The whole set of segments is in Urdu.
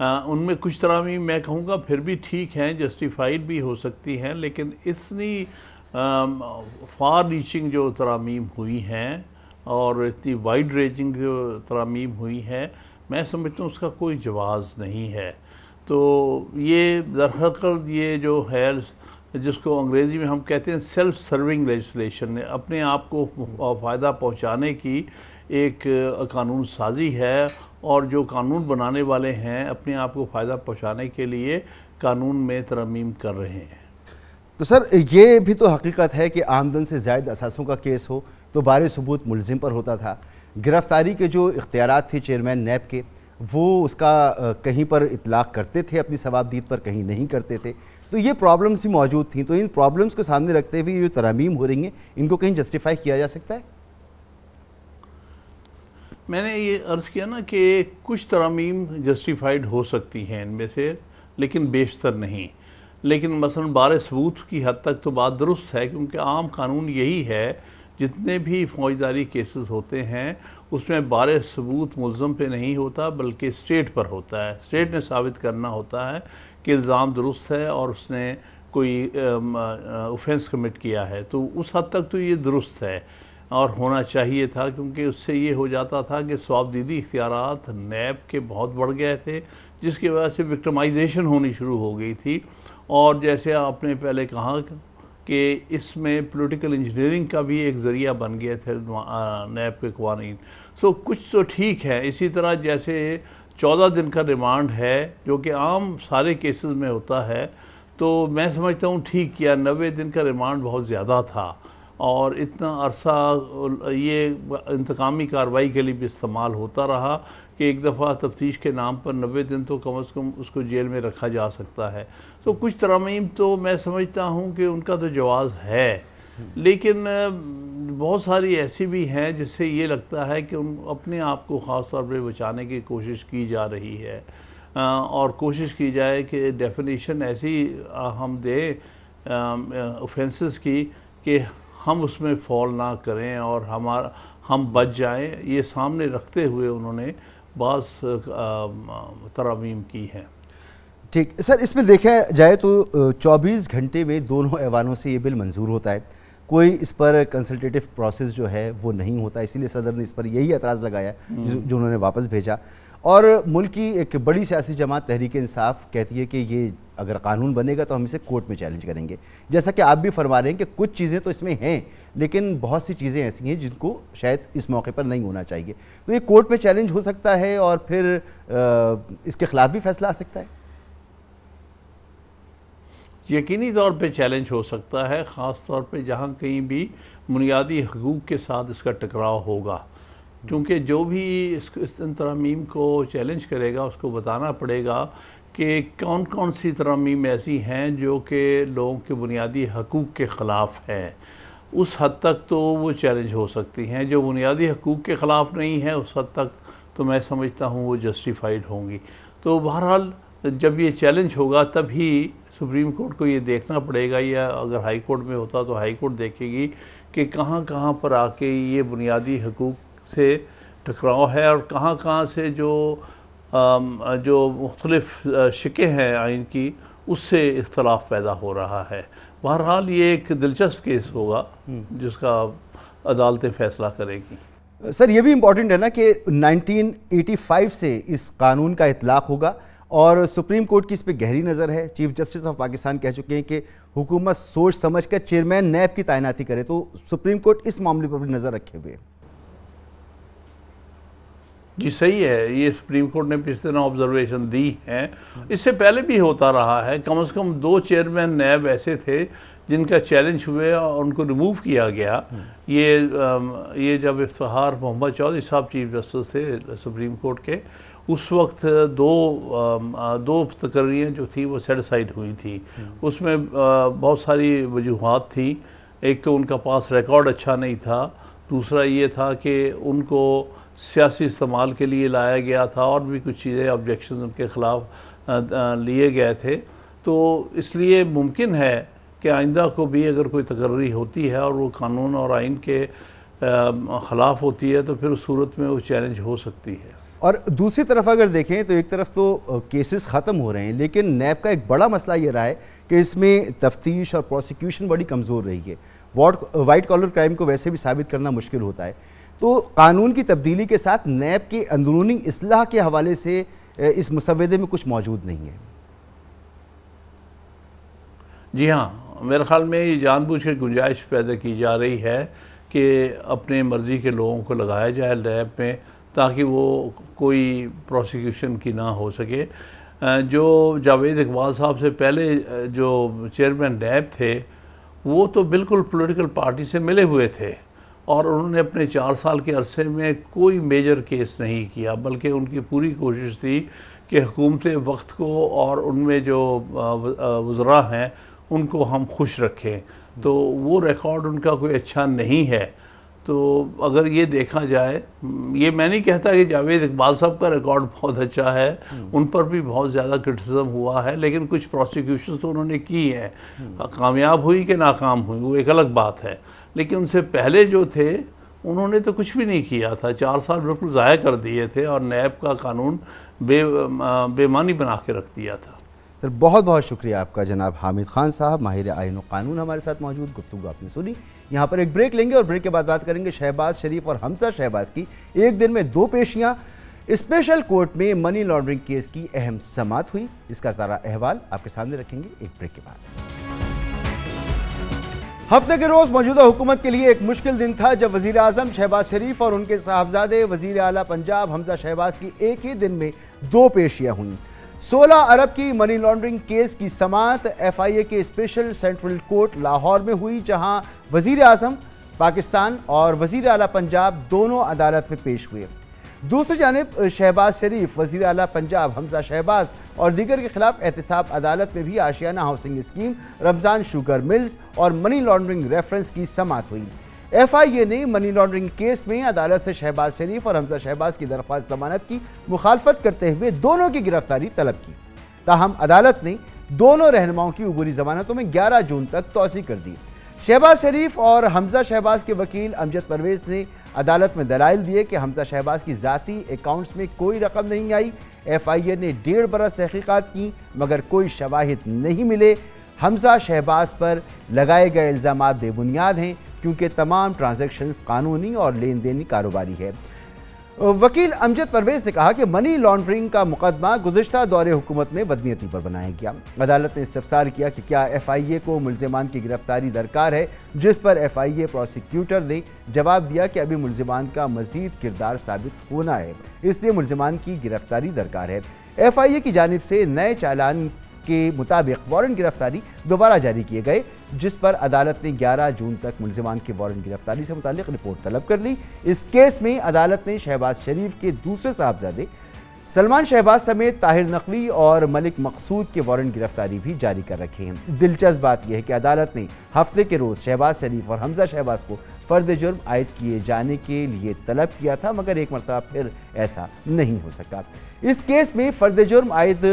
ان میں کچھ ترامیم میں کہوں گا پھر بھی ٹھیک ہیں، جسٹیفائڈ بھی ہو سکتی ہیں، لیکن اتنی فار ریچنگ جو ترامیم ہوئی ہیں اور اتنی وائڈ رینجنگ جو ترامیم ہوئی ہے، میں سمجھتا ہوں اس کا کوئی جواز نہیں ہے۔ تو یہ درحقیقت یہ جو ہے جس کو انگریزی میں ہم کہتے ہیں سیلف سرونگ لیجسلیشن، اپنے آپ کو فائدہ پہنچانے کی ایک قانون سازی ہے، اور جو قانون بنانے والے ہیں اپنے آپ کو فائدہ پہنچانے کے لیے قانون میں ترمیم کر رہے ہیں۔ تو سر یہ بھی تو حقیقت ہے کہ آمدن سے زائد اثاثوں کا کیس ہو تو بار ثبوت ملزم پر ہوتا تھا، گرفتاری کے جو اختیارات تھے چیئرمین نیب کے وہ اس کا کہیں پر اطلاق کرتے تھے اپنی ثوابدید پر، کہیں نہیں کرتے تھے، تو یہ پرابلمز ہی موجود تھیں۔ تو ان پرابلمز کو سامنے رکھتے ہوئے جو ترامیم ہو رہی ہیں ان کو کہیں جسٹیفائی کیا جا سکتا ہے؟ میں نے یہ عرض کیا نا کہ کچھ ترامیم جسٹیفائڈ ہو سکتی ہیں ان میں سے، لیکن بیشتر نہیں۔ لیکن مثلا بار ثبوت کی حد تک تو بات درست ہے، کیونکہ عام قانون یہی ہے جتنے بھی فوجداری کیسز ہوتے ہیں اس میں بار ثبوت ملزم پہ نہیں ہوتا بلکہ اسٹیٹ پر ہوتا ہے۔ اسٹیٹ نے ثابت کرنا ہوتا ہے کہ الزام درست ہے اور اس نے کوئی اوفینس کمٹ کیا ہے، تو اس حد تک تو یہ درست ہے اور ہونا چاہیے تھا، کیونکہ اس سے یہ ہو جاتا تھا کہ ثوابدیدی اختیارات نیب کے بہت بڑھ گئے تھے، جس کی وجہ سے وکٹمائزیشن ہونی شروع ہو گئی تھی۔ اور جیسے آپ نے پہلے کہا کہ اس میں پولیٹیکل انجینئرنگ کا بھی ایک ذریعہ بن گئے تھے نیب کے قوانین۔ سو کچھ تو ٹھیک ہے، اسی طرح جیسے 14 دن کا ریمانڈ ہے جو کہ عام سارے کیسز میں ہوتا ہے، تو میں سمجھتا ہوں ٹھیک کیا۔ 90 دن کا ریمانڈ بہت زیادہ تھا اور اتنا عرصہ یہ انتقامی کارروائی کے لیے بھی استعمال ہوتا رہا کہ ایک دفعہ تفتیش کے نام پر 90 دن تو کم از کم اس کو جیل میں رکھا جا سکتا ہے۔ تو کچھ ترامیم تو میں سمجھتا ہوں کہ ان کا تو جواز ہے، لیکن بہت ساری ایسی بھی ہیں جس سے یہ لگتا ہے کہ ان اپنے آپ کو خاص طور پہ بچانے کی کوشش کی جا رہی ہے، اور کوشش کی جائے کہ ڈیفینیشن ایسی ہم دیں اوفینسز کی کہ ہم اس میں فال نہ کریں اور ہم بچ جائیں۔ یہ سامنے رکھتے ہوئے انہوں نے بعض ترامیم کی ہیں۔ ٹھیک سر، اس میں دیکھا جائے تو 24 گھنٹے میں دونوں ایوانوں سے یہ بل منظور ہوتا ہے، کوئی اس پر کنسلٹیٹو پروسیس جو ہے وہ نہیں ہوتا، اسی لیے صدر نے اس پر یہی اعتراض لگایا جو انہوں نے واپس بھیجا۔ اور ملک کی ایک بڑی سیاسی جماعت تحریک انصاف کہتی ہے کہ یہ اگر قانون بنے گا تو ہم اسے کورٹ میں چیلنج کریں گے، جیسا کہ آپ بھی فرما رہے ہیں کہ کچھ چیزیں تو اس میں ہیں لیکن بہت سی چیزیں ایسی ہیں جن کو شاید اس موقع پر نہیں ہونا چاہیے، تو یہ کورٹ میں چیلنج ہو سکتا ہے اور پھر اس کے خلاف بھی فیصلہ آ سکتا ہے؟ یقینی طور پہ چیلنج ہو سکتا ہے، خاص طور پہ جہاں کہیں بھی بنیادی حقوق کے ساتھ اس کا ٹکراؤ ہوگا، کیونکہ جو بھی اس ترامیم کو چیلنج کرے گا اس کو بتانا پڑے گا کہ کون کون سی ترامیم ایسی ہیں جو کہ لوگوں کے بنیادی حقوق کے خلاف ہیں۔ اس حد تک تو وہ چیلنج ہو سکتی ہیں، جو بنیادی حقوق کے خلاف نہیں ہے اس حد تک تو میں سمجھتا ہوں وہ جسٹیفائڈ ہوں گی۔ تو بہرحال جب یہ چیلنج ہوگا تب ہی سپریم کورٹ کو یہ دیکھنا پڑے گا، یا اگر ہائی کورٹ میں ہوتا تو ہائی کورٹ دیکھے گی کہ کہاں کہاں پر آ کے یہ بنیادی حقوق سے ٹکراؤ ہے اور کہاں کہاں سے جو مختلف شکیں ہیں آئین کی اس سے اختلاف پیدا ہو رہا ہے۔ بہرحال یہ ایک دلچسپ کیس ہوگا جس کا عدالتیں فیصلہ کرے گی۔ سر یہ بھی امپورٹنٹ ہے نا کہ 1985 سے اس قانون کا اطلاق ہوگا اور سپریم کورٹ کی اس پہ گہری نظر ہے۔ چیف جسٹس آف پاکستان کہہ چکے ہیں کہ حکومت سوچ سمجھ کر چیئرمین نیب کی تعیناتی کرے، تو سپریم کورٹ اس معاملے پر بھی نظر رکھے ہوئے۔ جی صحیح ہے، یہ سپریم کورٹ نے پچھلے دنوں آبزرویشن دی ہیں، اس سے پہلے بھی ہوتا رہا ہے۔ کم از کم 2 چیئرمین نیب ایسے تھے جن کا چیلنج ہوئے اور ان کو ریموو کیا گیا۔ یہ جب افتخار محمد چودھری صاحب چیف جسٹس تھے سپریم کورٹ کے، اس وقت دو تقرریاں جو تھی وہ سیٹ اسائڈ ہوئی تھی۔ اس میں بہت ساری وجوہات تھی، ایک تو ان کا پاس ریکارڈ اچھا نہیں تھا، دوسرا یہ تھا کہ ان کو سیاسی استعمال کے لیے لایا گیا تھا اور بھی کچھ چیزیں آبجیکشنز ان کے خلاف لیے گئے تھے۔ تو اس لیے ممکن ہے کہ آئندہ کو بھی اگر کوئی تقرری ہوتی ہے اور وہ قانون اور آئین کے خلاف ہوتی ہے تو پھر اس صورت میں وہ چیلنج ہو سکتی ہے۔ اور دوسری طرف اگر دیکھیں تو ایک طرف تو کیسز ختم ہو رہے ہیں، لیکن نیب کا ایک بڑا مسئلہ یہ رہا ہے کہ اس میں تفتیش اور پروسیکیوشن بڑی کمزور رہی ہے. وائٹ کالر کرائم کو ویسے بھی ثابت کرنا مشکل ہوتا ہے. تو قانون کی تبدیلی کے ساتھ نیب کے اندرونی اصلاح کے حوالے سے اس مسودے میں کچھ موجود نہیں ہے. جی ہاں، میرے خیال میں یہ جان بوجھ کے گنجائش پیدا کی جا رہی ہے کہ اپنے مرضی کے لوگوں کو لگایا جائے نیب میں، تاکہ وہ کوئی پروسیکیوشن کی نہ ہو سکے. جو جاوید اقبال صاحب سے پہلے جو چیئرمین نیب تھے وہ تو بالکل پولیٹیکل پارٹی سے ملے ہوئے تھے، اور انہوں نے اپنے 4 سال کے عرصے میں کوئی میجر کیس نہیں کیا، بلکہ ان کی پوری کوشش تھی کہ حکومت وقت کو اور ان میں جو وزراء ہیں ان کو ہم خوش رکھیں. تو وہ ریکارڈ ان کا کوئی اچھا نہیں ہے. تو اگر یہ دیکھا جائے، یہ میں نہیں کہتا کہ جاوید اقبال صاحب کا ریکارڈ بہت اچھا ہے، ان پر بھی بہت زیادہ کرٹیسزم ہوا ہے، لیکن کچھ پروسیکیوشنز تو انہوں نے کی ہیں، کامیاب ہوئی کہ ناکام ہوئی وہ ایک الگ بات ہے. لیکن ان سے پہلے جو تھے انہوں نے تو کچھ بھی نہیں کیا تھا، 4 سال بالکل ضائع کر دیے تھے اور نیب کا قانون بے معنی بنا کے رکھ دیا تھا. سر بہت بہت شکریہ آپ کا جناب حامد خان صاحب، ماہر آئین و قانون ہمارے ساتھ موجود. گفتگو آپ نے سنی. یہاں پر ایک بریک لیں گے اور بریک کے بعد بات کریں گے شہباز شریف اور حمزہ شہباز کی ایک دن میں 2 پیشیاں. اسپیشل کورٹ میں منی لانڈرنگ کیس کی اہم سماعت ہوئی، اس کا سارا احوال آپ کے سامنے رکھیں گے ایک بریک کے بعد. ہفتے کے روز موجودہ حکومت کے لیے ایک مشکل دن تھا جب وزیر اعظم شہباز شریف اور ان کے صاحبزادے وزیر اعلیٰ پنجاب حمزہ شہباز کی ایک ہی دن میں 2 پیشیاں ہوئیں. 16 ارب کی منی لانڈرنگ کیس کی سماعت FIA کے اسپیشل سینٹرل کورٹ لاہور میں ہوئی، جہاں وزیر اعظم پاکستان اور وزیر اعلیٰ پنجاب دونوں عدالت میں پیش ہوئے. دوسری جانب شہباز شریف، وزیر اعلیٰ پنجاب حمزہ شہباز اور دیگر کے خلاف احتساب عدالت میں بھی آشیانہ ہاؤسنگ اسکیم، رمضان شوگر ملز اور منی لانڈرنگ ریفرنس کی سماعت ہوئی. FIA نے منی لانڈرنگ کیس میں عدالت سے شہباز شریف اور حمزہ شہباز کی درخواست ضمانت کی مخالفت کرتے ہوئے دونوں کی گرفتاری طلب کی. تاہم عدالت نے دونوں رہنماؤں کی عبوری ضمانتوں میں 11 جون تک توسیع کر دی. شہباز شریف اور حمزہ شہباز کے وکیل امجد پرویز نے عدالت میں دلائل دیے کہ حمزہ شہباز کی ذاتی اکاؤنٹس میں کوئی رقم نہیں آئی. FIA نے 1.5 برس تحقیقات کی مگر کوئی شواہد نہیں ملے. حمزہ شہباز پر لگائے گئے الزامات بے بنیاد ہیں کیونکہ تمام ٹرانزیکشنز قانونی اور لین دینی کاروباری ہے. وکیل امجد پرویز نے کہا کہ منی لانڈرنگ کا مقدمہ گزشتہ دور حکومت میں بدنیتی پر بنایا گیا. عدالت نے استفسار کیا کہ کیا FIA کو ملزمان کی گرفتاری درکار ہے، جس پر FIA پروسیکیوٹر نے جواب دیا کہ ابھی ملزمان کا مزید کردار ثابت ہونا ہے، اس لیے ملزمان کی گرفتاری درکار ہے. FIA کی جانب سے نئے چالان کے مطابق وارنٹ گرفتاری دوبارہ جاری کیے گئے، جس پر عدالت نے 11 جون تک ملزمان کے وارنٹ گرفتاری سے متعلق رپورٹ طلب کر لی. اس کیس میں عدالت نے شہباز شریف کے دوسرے صاحبزادے سلمان شہباز سمیت طاہر نقوی اور ملک مقصود کے وارنٹ گرفتاری بھی جاری کر رکھے ہیں. دلچسپ بات یہ ہے کہ عدالت نے ہفتے کے روز شہباز شریف اور حمزہ شہباز کو فرد جرم عائد کیے جانے کے لیے طلب کیا تھا، مگر ایک مرتبہ پھر ایسا نہیں ہو سکا. اس کیس میں فرد جرم عائد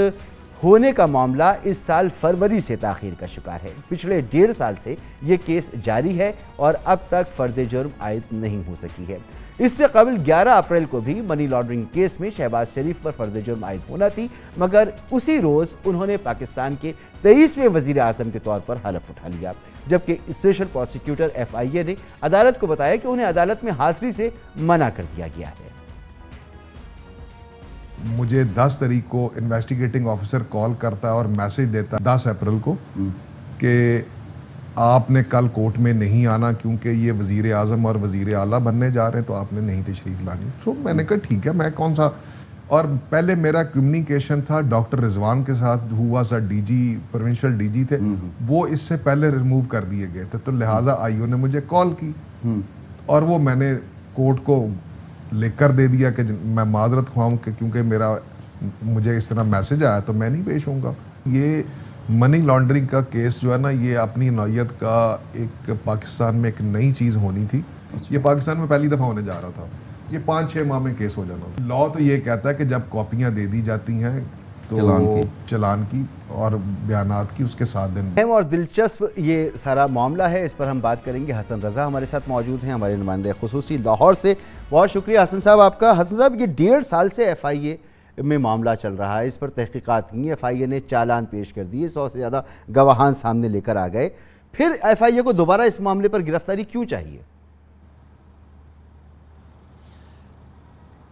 ہونے کا معاملہ اس سال فروری سے تاخیر کا شکار ہے. پچھلے 1.5 سال سے یہ کیس جاری ہے اور اب تک فرد جرم عائد نہیں ہو سکی ہے. اس سے قبل 11 اپریل کو بھی منی لانڈرنگ کیس میں شہباز شریف پر فرد جرم عائد ہونا تھی، مگر اسی روز انہوں نے پاکستان کے 23ویں وزیر اعظم کے طور پر حلف اٹھا لیا، جبکہ اسپیشل پروسیکیوٹر FIA نے عدالت کو بتایا کہ انہیں عدالت میں حاضری سے منع کر دیا گیا ہے. مجھے 10 تاریخ کو انویسٹیگیٹنگ آفیسر کال کرتا ہے اور میسج دیتا ہے 10 اپریل کو کہ آپ نے کل کورٹ میں نہیں آنا کیونکہ یہ وزیر اعظم اور وزیر اعلیٰ بننے جا رہے ہیں، تو آپ نے نہیں تشریف لانی. سو میں نے کہا ٹھیک ہے، میں کون سا، اور پہلے میرا کمیونیکیشن تھا ڈاکٹر رضوان کے ساتھ، ہوا سا DG پروونشل DG تھے، وہ اس سے پہلے ریموو کر دیے گئے تھے، تو لہٰذا IO نے مجھے کال کی اور وہ میں نے کورٹ کو لکھ کر دے دیا کہ میں معذرت خواہوں کہ کیونکہ مجھے اس طرح میسج آیا تو میں نہیں پیش ہوں گا. یہ منی لانڈرنگ کا کیس جو ہے نا، یہ اپنی نوعیت کا ایک پاکستان میں ایک نئی چیز ہونی تھی. یہ پاکستان میں پہلی دفعہ ہونے جا رہا تھا. یہ 5-6 ماہ میں کیس ہو جانا تھا. لا تو یہ کہتا ہے کہ جب کاپیاں دے دی جاتی ہیں چلان کی اور بیانات کی اس کے 7 دن اہم اور دلچسپ یہ سارا معاملہ ہے، اس پر ہم بات کریں گے۔ حسن رضا ہمارے ساتھ موجود ہیں، ہمارے نمائندہ خصوصی لاہور سے۔ بہت شکریہ حسن صاحب آپ کا۔ حسن صاحب، یہ 1.5 سال سے ایف آئی اے میں معاملہ چل رہا ہے، اس پر تحقیقات کی، ایف آئی اے نے چالان پیش کر دیے، 100 سے زیادہ گواہان سامنے لے کر آ گئے، پھر ایف آئی اے کو دوبارہ اس معاملے پر گرفتاری کیوں چاہیے؟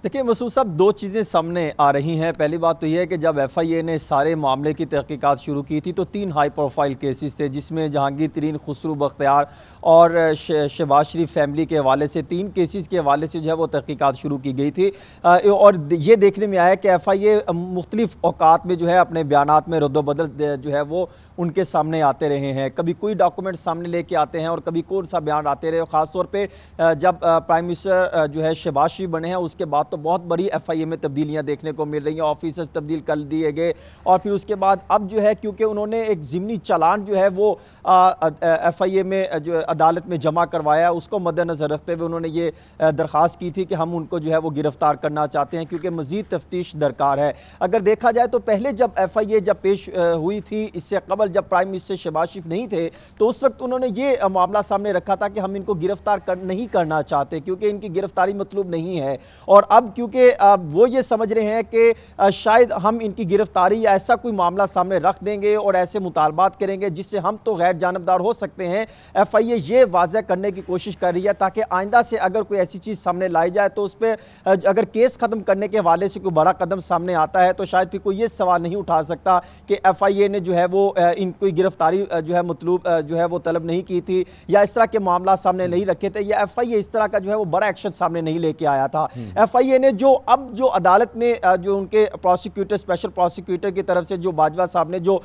دیکھیں مسعود صاحب، 2 چیزیں سامنے آ رہی ہیں۔ پہلی بات تو یہ ہے کہ جب ایف آئی اے نے سارے معاملے کی تحقیقات شروع کی تھی تو 3 ہائی پروفائل کیسز تھے، جس میں جہانگیر ترین، خسرو بختیار اور شہباز شریف فیملی کے حوالے سے 3 کیسز کے حوالے سے جو ہے وہ تحقیقات شروع کی گئی تھی، اور یہ دیکھنے میں آیا کہ ایف آئی اے مختلف اوقات میں جو ہے اپنے بیانات میں رد و بدل جو ہے وہ ان کے سامنے آتے رہے ہیں۔ کبھی کوئی ڈاکومنٹ سامنے لے کے آتے ہیں اور کبھی کون سا بیان آتے رہے، خاص طور پہ جب پرائم منسٹر جو ہے شہباز شریف بنے ہیں اس کے بعد تو بہت بڑی ایف آئی اے میں تبدیلیاں دیکھنے کو مل رہی ہیں، آفیسرز تبدیل کر دیے گئے، اور پھر اس کے بعد اب جو ہے کیونکہ انہوں نے ایک ضمنی چالان جو ہے وہ ایف آئی اے میں جو عدالت میں جمع کروایا، اس کو مد نظر رکھتے ہوئے انہوں نے یہ درخواست کی تھی کہ ہم ان کو جو ہے وہ گرفتار کرنا چاہتے ہیں کیونکہ مزید تفتیش درکار ہے۔ اگر دیکھا جائے تو پہلے جب ایف آئی اے جب پیش ہوئی تھی، اس سے قبل جب پرائم منسٹر شہباز شریف نہیں تھے، تو اس وقت انہوں نے یہ معاملہ سامنے رکھا تھا کہ ہم ان کو گرفتار نہیں کرنا چاہتے کیونکہ ان کی گرفتاری مطلوب نہیں ہے، اور اب کیونکہ وہ یہ سمجھ رہے ہیں کہ شاید ہم ان کی گرفتاری یا ایسا کوئی معاملہ سامنے رکھ دیں گے اور ایسے مطالبات کریں گے جس سے ہم تو غیر جانبدار ہو سکتے ہیں۔ ایف آئی اے یہ واضح کرنے کی کوشش کر رہی ہے تاکہ آئندہ سے اگر کوئی ایسی چیز سامنے لائی جائے تو اس پہ اگر کیس ختم کرنے کے حوالے سے کوئی بڑا قدم سامنے آتا ہے تو شاید پھر کوئی یہ سوال نہیں اٹھا سکتا کہ ایف آئی اے نے جو ہے وہ ان کی گرفتاری جو ہے مطلوب جو ہے وہ طلب نہیں کی تھی یا اس طرح کے معاملات سامنے نہیں رکھے تھے، یا ایف آئی اے اس طرح کا جو ہے وہ بڑا ایکشن سامنے نہیں لے کے آیا تھا۔ ایف آئی اے نے جو عدالت میں جو ان کے پروسیکیوٹر، اسپیشل پروسیکیوٹر کی طرف سے جو باجوہ صاحب نے جو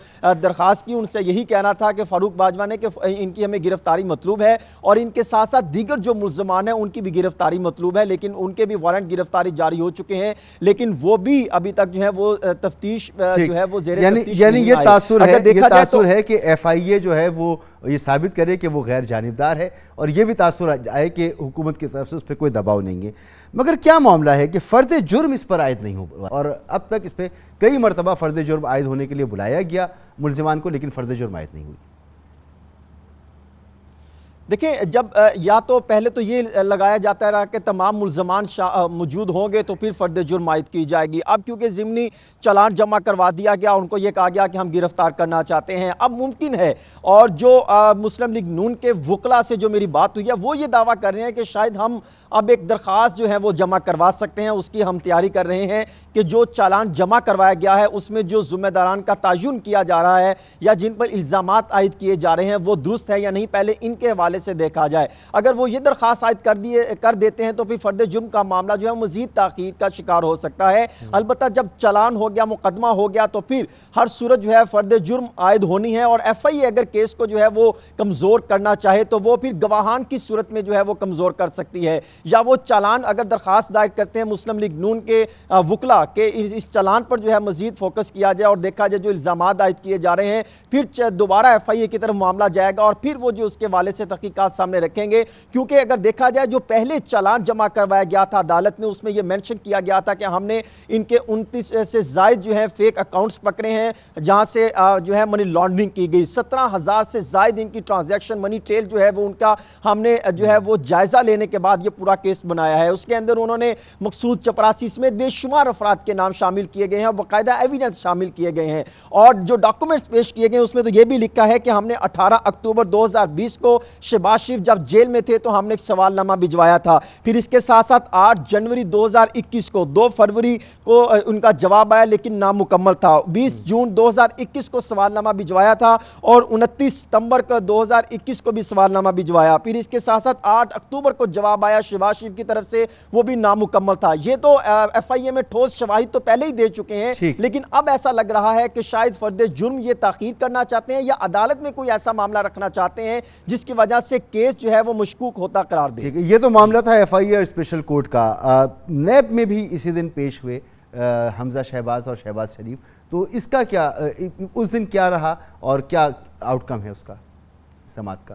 درخواست کی، ان سے یہی کہنا تھا کہ فاروق باجوہ نے کہ ان کی ہمیں گرفتاری مطلوب ہے اور ان کے ساتھ ساتھ دیگر جو ملزمان ہیں ان کی بھی گرفتاری مطلوب ہے، لیکن ان کے بھی وارنٹ گرفتاری جاری ہو چکے ہیں، لیکن وہ بھی ابھی تک جو ہے وہ تفتیش جو ہے وہ زیر تفتیش یعنی یہ تاثر ہے کہ ایف آئی اے جو ہے وہ یہ ثابت کرے کہ وہ غیر جانبدار ہے، اور یہ بھی تاثر آئے کہ حکومت کی طرف سے اس پہ کوئی دباؤ نہیں ہے۔ مگر کیا معاملہ ہے کہ فرد جرم اس پر عائد نہیں ہوا، اور اب تک اس پہ کئی مرتبہ فرد جرم عائد ہونے کے لیے بلایا گیا ملزمان کو، لیکن فرد جرم عائد نہیں ہوئی۔ دیکھیں، جب یا تو پہلے تو یہ لگایا جاتا رہا کہ تمام ملزمان موجود ہوں گے تو پھر فرد جرم عائد کی جائے گی، اب کیونکہ ضمنی چالان جمع کروا دیا گیا، ان کو یہ کہا گیا کہ ہم گرفتار کرنا چاہتے ہیں، اب ممکن ہے، اور جو مسلم لیگ نون کے وکلاء سے جو میری بات ہوئی ہے وہ یہ دعویٰ کر رہے ہیں کہ شاید ہم اب ایک درخواست جو ہے وہ جمع کروا سکتے ہیں، اس کی ہم تیاری کر رہے ہیں کہ جو چالان جمع کروایا گیا ہے اس میں جو ذمہ داران کا تعین کیا جا رہا ہے یا جن پر الزامات عائد کیے جا رہے ہیں وہ درست ہے یا نہیں، پہلے ان کے حوالے سے دیکھا جائے۔ اگر وہ یہ درخواست عائد کر دیتے ہیں تو پھر فرد جرم کا معاملہ جو ہے مزید تاخیر کا شکار ہو سکتا ہے۔ البتہ جب چالان ہو گیا، مقدمہ ہو گیا، تو پھر ہر صورت جو ہے فرد جرم عائد ہونی ہے، اور ایف آئی اے اگر کیس کو جو ہے وہ کمزور کرنا چاہے تو وہ پھر گواہان کی صورت میں جو ہے وہ کمزور کر سکتی ہے، یا وہ چالان اگر درخواست دائر کرتے ہیں مسلم لیگ نون کے وکلاء کہ اس چالان پر جو ہے مزید فوکس کیا جائے اور دیکھا جائے جو الزامات عائد کیے جا رہے ہیں، پھر دوبارہ ایف آئی اے کی طرف معاملہ جائے گا اور پھر وہ جو اس کے حوالے سے تحقیقات سامنے رکھیں گے، کیونکہ اگر دیکھا جائے جو پہلے چالان جمع کروایا گیا تھا عدالت میں، اس میں یہ منشن کیا گیا تھا کہ ہم نے ان کے 29 سے زائد جو ہے فیک اکاؤنٹس پکڑے ہیں جہاں سے جو ہے منی لانڈرنگ کی گئی، 17,000 سے زائد ان کی ٹرانزیکشن منی ٹریل جو ہے وہ ان کا ہم نے جو ہے وہ جائزہ لینے کے بعد یہ پورا کیس بنایا ہے۔ اس کے اندر انہوں نے مقصود چپراسی سمیت بے شمار افراد کے نام شامل کیے گئے ہیں، باقاعدہ ایویڈنس شامل کیے گئے ہیں، اور جو ڈاکومنٹس پیش کیے گئے ہیں اس میں تو یہ بھی لکھا ہے کہ ہم نے 18 اکتوبر 2020 کو شہباز شریف جب جیل میں تھے تو ہم نے ایک سوال نامہ بھجوایا تھا، پھر اس کے ساتھ ساتھ 8 جنوری 2021 کو 2 فروری کو ان کا جواب آیا لیکن نامکمل تھا، 20 جون 2021 کو سوال نامہ بھجوایا تھا، اور 29 ستمبر کو 2021 کو بھی سوال نامہ بھجوایا، پھر اس کے ساتھ ساتھ 8 اکتوبر کو جواب آیا شہباز شریف کی طرف سے، وہ بھی نامکمل تھا۔ یہ تو ایف آئی اے میں ٹھوس شواہد تو پہلے ہی دے چکے ہیں، لیکن اب ایسا لگ رہا ہے کہ شاید فرد جرم یہ تاخیر کرنا چاہتے ہیں یا عدالت میں کوئی ایسا معاملہ رکھنا چاہتے ہیں جس کی وجہ سے کیس جو ہے وہ مشکوک ہوتا قرار دے۔ یہ تو معاملہ تھا ایف آئی اے اور اسپیشل کورٹ کا۔ نیب میں بھی اسی دن پیش ہوئے حمزہ شہباز اور شہباز شریف، تو اس کا کیا اس دن کیا رہا اور کیا آؤٹ کم ہے اس کا سماعت کا؟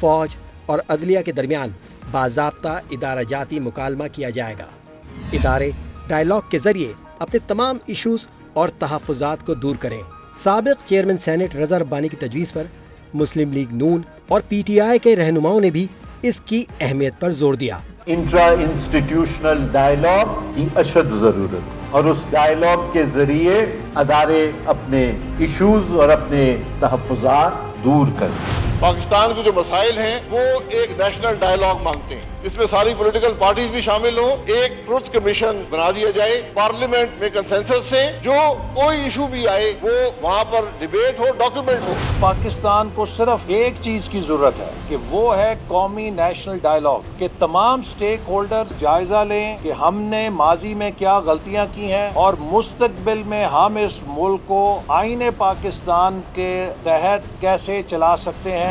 فوج اور عدلیہ کے درمیان باضابطہ ادارہ جاتی مکالمہ کیا جائے گا۔ ادارے ڈائیلاگ کے ذریعے اپنے تمام ایشوز اور تحفظات کو دور کریں۔ سابق چیئرمین سینٹ رضا ربانی کی تجویز پر مسلم لیگ نون اور پی ٹی آئی کے رہنماؤں نے بھی اس کی اہمیت پر زور دیا۔ انٹرا انسٹیٹیوشنل ڈائیلاگ کی اشد ضرورت اور اس ڈائیلاگ کے ذریعے ادارے اپنے ایشوز اور اپنے تحفظات دور کریں۔ پاکستان کے جو مسائل ہیں وہ ایک نیشنل ڈائیلاگ مانگتے ہیں، اس میں ساری پولیٹیکل پارٹیز بھی شامل ہوں، ایک ٹروتھ کمیشن بنا دیا جائے، پارلیمنٹ میں کنسنسس سے جو کوئی ایشو بھی آئے وہ وہاں پر ڈیبیٹ ہو، ڈاکیومنٹ ہو۔ پاکستان کو صرف ایک چیز کی ضرورت ہے کہ وہ ہے قومی نیشنل ڈائیلاگ، کہ تمام سٹیک ہولڈرز جائزہ لیں کہ ہم نے ماضی میں کیا غلطیاں کی ہیں اور مستقبل میں ہم اس ملک کو آئین پاکستان کے تحت کیسے چلا سکتے ہیں۔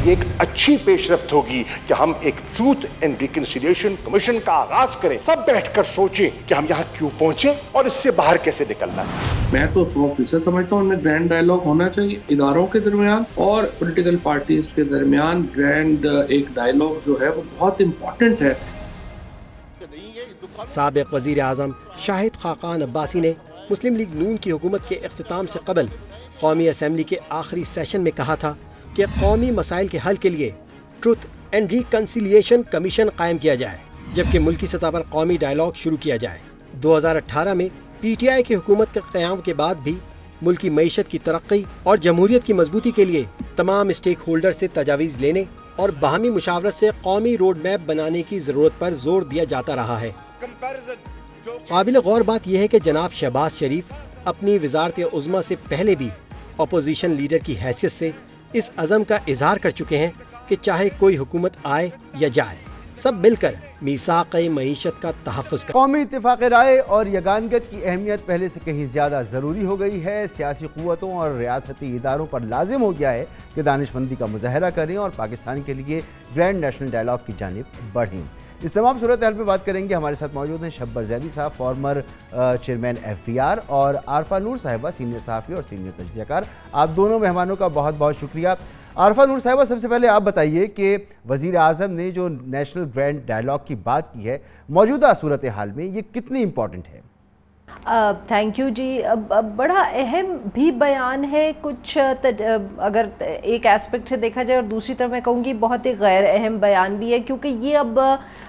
یہ ایک اچھی پیش رفت ہوگی کہ ہم ایک ٹروتھ اینڈ ریکنسیلیشن کمیشن کا آغاز کریں، سب بیٹھ کر سوچیں کہ ہم یہاں کیوں پہنچے اور اس سے باہر کیسے نکلنا ہے۔ میں تو 100% سمجھتا ہوں ان میں گرینڈ ڈائیلاگ ہونا چاہیے اداروں کے درمیان اور پولیٹیکل پارٹیز کے درمیان۔ گرینڈ ایک ڈائیلاگ جو ہے وہ بہت امپورٹنٹ ہے۔ سابق وزیر اعظم شاہد خاقان عباسی نے مسلم لیگ نون کی حکومت کے اختتام سے قبل قومی اسمبلی کے آخری سیشن میں کہا تھا کہ قومی مسائل کے حل کے لیے ٹروتھ اینڈ ریکنسیلیشن کمیشن قائم کیا جائے، جبکہ ملکی سطح پر قومی ڈائیلاگ شروع کیا جائے۔ 2018 میں پی ٹی آئی کی حکومت کے قیام کے بعد بھی ملکی معیشت کی ترقی اور جمہوریت کی مضبوطی کے لیے تمام اسٹیک ہولڈر سے تجاویز لینے اور باہمی مشاورت سے قومی روڈ میپ بنانے کی ضرورت پر زور دیا جاتا رہا ہے۔ قابل غور بات یہ ہے کہ جناب شہباز شریف اپنی وزارت عظمیٰ سے پہلے بھی اپوزیشن لیڈر کی حیثیت سے اس عزم کا اظہار کر چکے ہیں کہ چاہے کوئی حکومت آئے یا جائے، سب مل کر میثاق معیشت کا تحفظ کریں۔ قومی اتفاق رائے اور یگانگت کی اہمیت پہلے سے کہیں زیادہ ضروری ہو گئی ہے۔ سیاسی قوتوں اور ریاستی اداروں پر لازم ہو گیا ہے کہ دانش مندی کا مظاہرہ کریں اور پاکستان کے لیے گرینڈ نیشنل ڈائیلاگ کی جانب بڑھیں۔ اس تمام صورتحال پہ بات کریں گے۔ ہمارے ساتھ موجود ہیں شبر زیدی صاحب، فارمر چیئرمین FBR، اور عارفہ نور صاحبہ، سینئر صحافی اور سینئر تجزیہ کار۔ آپ دونوں مہمانوں کا بہت بہت شکریہ۔ عارفہ نور صاحبہ، سب سے پہلے آپ بتائیے کہ وزیر اعظم نے جو نیشنل گرینڈ ڈائیلاگ کی بات کی ہے، موجودہ صورتحال میں یہ کتنی امپورٹنٹ ہے؟ تھینک یو جی۔ بڑا اہم بھی بیان ہے، کچھ اگر ایک ایسپیکٹ سے دیکھا جائے، اور دوسری طرف میں کہوں گی بہت ہی غیر اہم بیان بھی ہے، کیونکہ یہ اب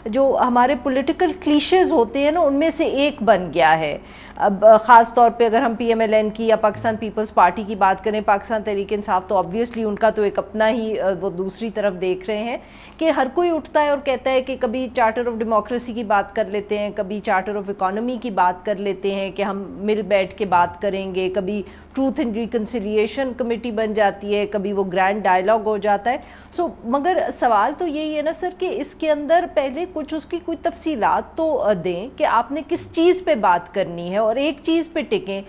جو ہمارے پولیٹیکل کلیشیز ہوتے ہیں نا، ان میں سے ایک بن گیا ہے۔ اب خاص طور پہ اگر ہم PMLN کی یا پاکستان پیپلز پارٹی کی بات کریں، پاکستان تحریک انصاف، تو آبویسلی ان کا تو ایک اپنا ہی وہ دوسری طرف دیکھ رہے ہیں کہ ہر کوئی اٹھتا ہے اور کہتا ہے کہ کبھی چارٹر آف ڈیموکریسی کی بات کر لیتے ہیں، کبھی چارٹر آف اکانومی کی بات کر لیتے ہیں کہ ہم مل بیٹھ کے بات کریں گے، کبھی ٹروتھ اینڈ ریکنسیلیشن کمیٹی بن جاتی ہے، کبھی وہ گرینڈ ڈائیلاگ ہو جاتا ہے۔ مگر سوال تو یہی ہے نا سر کہ اس کے اندر پہلے کچھ اس کی کوئی تفصیلات تو دیں کہ آپ نے کس چیز پہ بات کرنی ہے اور ایک چیز پہ ٹکیں۔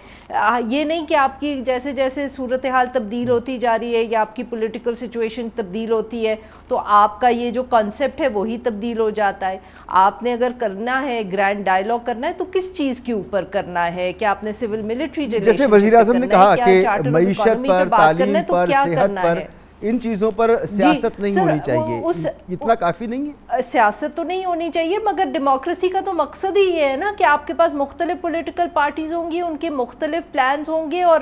یہ نہیں کہ آپ کی جیسے جیسے صورتحال تبدیل ہوتی جا رہی ہے یا آپ کی پولیٹیکل سچویشن تبدیل ہوتی ہے تو آپ کا یہ جو کانسیپٹ ہے وہی تبدیل ہو جاتا ہے۔ آپ نے اگر کرنا ہے گرینڈ ڈائیلاگ کرنا ہے تو کس چیز کے اوپر کرنا ہے؟ کہ آپ نے سول ملٹری جیسے وزیر اعظم نے کہا کہ معیشت پر، تعلیم پر، صحت پر، ان چیزوں پر سیاست نہیں ہونی چاہیے، اتنا کافی نہیں ہے؟ سیاست تو نہیں ہونی چاہیے، مگر ڈیموکریسی کا تو مقصد ہی یہ ہے نا کہ آپ کے پاس مختلف پولیٹیکل پارٹیز ہوں گی، ان کے مختلف پلانز ہوں گے، اور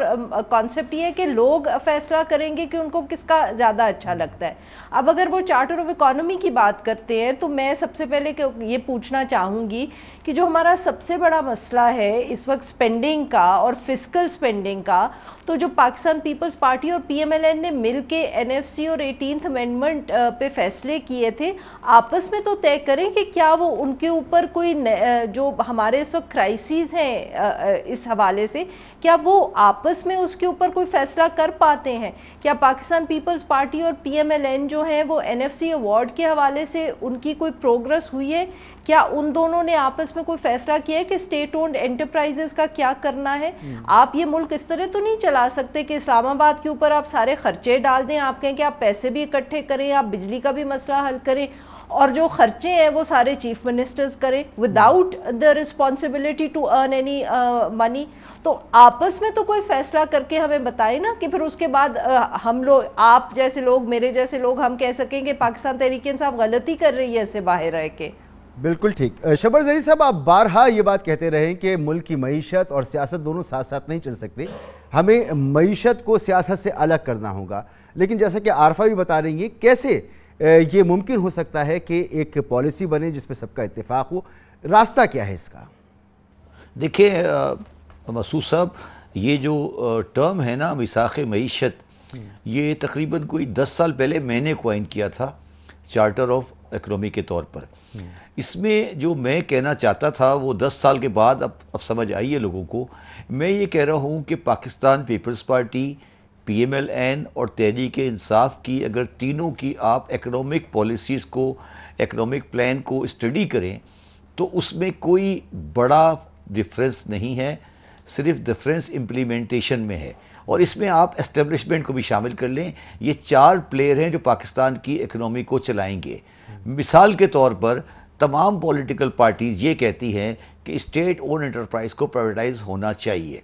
کانسیپٹ یہ ہے کہ لوگ فیصلہ کریں گے کہ ان کو کس کا زیادہ اچھا لگتا ہے۔ اب اگر وہ چارٹر آف اکانومی کی بات کرتے ہیں تو میں سب سے پہلے یہ پوچھنا چاہوں گی کہ جو ہمارا سب سے بڑا مسئلہ ہے اس وقت سپینڈنگ کا اور فسکل سپینڈنگ کا، تو جو پاکستان پیپلز پارٹی اور PMLN نے مل کے NFC اور 18th امینڈمنٹ پہ فیصلے کیے تھے، آپس میں تو طے کریں کہ کیا وہ ان کے اوپر کوئی جو ہمارے اس وقت کرائسیز ہیں اس حوالے سے، کیا وہ آپس میں اس کے اوپر کوئی فیصلہ کر پاتے ہیں؟ کیا پاکستان پیپلز پارٹی اور PMLN جو ہیں وہ NFC ایوارڈ کے حوالے سے ان کی کوئی پروگرس ہوئی ہے؟ کیا ان دونوں نے آپس میں کوئی فیصلہ کیا ہے کہ اسٹیٹ اونڈ انٹرپرائزز کا کیا کرنا ہے؟ آپ یہ ملک اس طرح تو نہیں چلا سکتے کہ اسلام آباد کے اوپر آپ سارے خرچے ڈال دیں، آپ کہیں کہ آپ پیسے بھی اکٹھے کریں، آپ بجلی کا بھی مسئلہ حل کریں اور جو خرچے ہیں وہ سارے چیف منسٹرز کریں without the responsibility to earn any money. تو آپس میں تو کوئی فیصلہ کر کے ہمیں بتائے نا کہ پھر اس کے بعد ہم لوگ, آپ جیسے لوگ, میرے جیسے لوگ, ہم کہہ سکیں کہ پاکستان تحریک انصاف غلطی کر رہی ہے اس سے باہر رہ کے. بالکل ٹھیک. شبر ظہیر صاحب, آپ بارہا یہ بات کہتے رہے کہ ملک کی معیشت اور سیاست دونوں ساتھ ساتھ نہیں چل سکتے, ہمیں معیشت کو سیاست سے الگ کرنا ہوگا, لیکن جیسا کہ عارفہ بھی بتا رہی ہیں, کیسے یہ ممکن ہو سکتا ہے کہ ایک پالیسی بنے جس پہ سب کا اتفاق ہو؟ راستہ کیا ہے اس کا؟ دیکھیں مسعود صاحب, یہ جو ٹرم ہے نا میثاق معیشت, یہ تقریباً کوئی 10 سال پہلے میں نے کوائن کیا تھا چارٹر آف اکنامی کے طور پر. اس میں جو میں کہنا چاہتا تھا وہ 10 سال کے بعد اب سمجھ آئی ہے لوگوں کو. میں یہ کہہ رہا ہوں کہ Pakistan Peoples Party, P M L N اور تحریک انصاف کی اگر تینوں کی آپ اکنامک پالیسیز کو, اکنامک پلان کو اسٹڈی کریں تو اس میں کوئی بڑا ڈفرینس نہیں ہے, صرف ڈفرینس امپلیمنٹیشن میں ہے. اور اس میں آپ اسٹیبلشمنٹ کو بھی شامل کر لیں. یہ 4 پلیئر ہیں جو پاکستان کی اکنامی کو چلائیں گے. مثال کے طور پر تمام پولیٹیکل پارٹیز یہ کہتی ہیں کہ اسٹیٹ اون انٹرپرائز کو پرائیویٹائز ہونا چاہیے,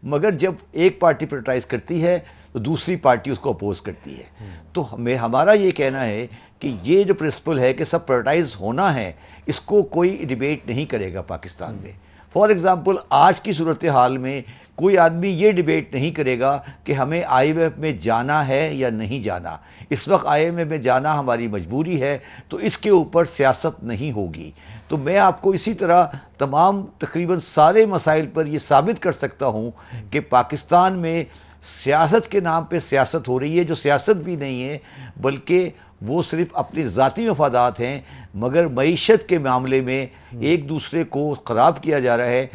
مگر جب ایک پارٹی پرائیویٹائز کرتی ہے تو دوسری پارٹی اس کو اپوز کرتی ہے. تو ہمارا یہ کہنا ہے کہ یہ جو پرنسپل ہے کہ سب پرائیویٹائز ہونا ہے, اس کو کوئی ڈیبیٹ نہیں کرے گا پاکستان میں. فار ایگزامپل آج کی صورتحال میں کوئی آدمی یہ ڈیبیٹ نہیں کرے گا کہ ہمیں آئی ایم ایف میں جانا ہے یا نہیں جانا. اس وقت آئی ایم ایف میں جانا ہماری مجبوری ہے, تو اس کے اوپر سیاست نہیں ہوگی. تو میں آپ کو اسی طرح تمام تقریباً سارے مسائل پر یہ ثابت کر سکتا ہوں کہ پاکستان میں سیاست کے نام پہ سیاست ہو رہی ہے, جو سیاست بھی نہیں ہے بلکہ وہ صرف اپنے ذاتی مفادات ہیں, مگر معیشت کے معاملے میں ایک دوسرے کو خراب کیا جا رہا ہے.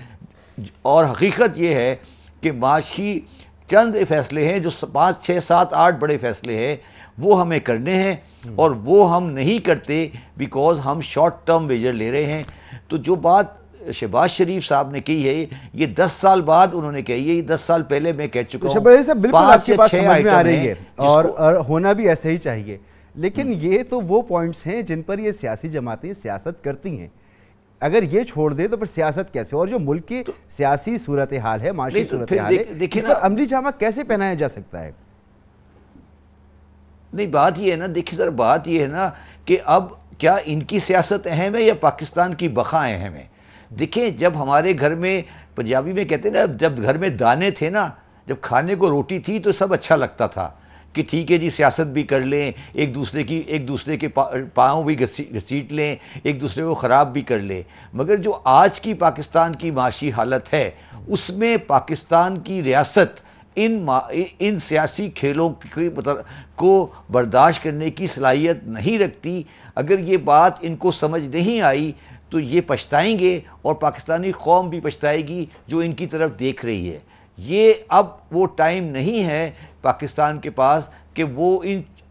اور حقیقت یہ ہے کہ معاشی چند فیصلے ہیں جو 5, 6, 7, 8 بڑے فیصلے ہیں, وہ ہمیں کرنے ہیں اور وہ ہم نہیں کرتے بیکاز ہم شارٹ ٹرم میجر لے رہے ہیں. تو جو بات شہباز شریف صاحب نے کی ہے یہ 10 سال بعد انہوں نے کہی ہے, یہ 10 سال پہلے میں کہہ چکا ہوں. شہباز صاحب بالکل آپ کی بات سمجھ میں آ رہی ہے اور ہونا بھی ایسے ہی چاہیے, لیکن یہ تو وہ پوائنٹس ہیں جن پر یہ سیاسی جماعتیں سیاست کرتی ہیں. اگر یہ چھوڑ دیں تو پھر سیاست کیسے؟ اور جو ملک کی سیاسی صورتحال ہے, معاشی صورتحال ہے, اس پر عملی جامہ کیسے پہنایا جا سکتا ہے؟ نہیں, بات یہ ہے نا, دیکھیے سر, بات یہ ہے نا کہ اب کیا ان کی سیاست اہم ہے یا پاکستان کی بقا اہم ہے؟ دیکھیں, جب ہمارے گھر میں, پنجابی میں کہتے ہیں نا, جب گھر میں دانے تھے نا, جب کھانے کو روٹی تھی تو سب اچھا لگتا تھا کہ ٹھیک ہے جی سیاست بھی کر لیں, ایک دوسرے کے پاؤں بھی گھسیٹ لیں, ایک دوسرے کو خراب بھی کر لیں. مگر جو آج کی پاکستان کی معاشی حالت ہے اس میں پاکستان کی ریاست ان سیاسی کھیلوں کو برداشت کرنے کی صلاحیت نہیں رکھتی. اگر یہ بات ان کو سمجھ نہیں آئی تو یہ پچھتائیں گے, اور پاکستانی قوم بھی پچھتائے گی جو ان کی طرف دیکھ رہی ہے. یہ اب وہ ٹائم نہیں ہے پاکستان کے پاس کہ وہ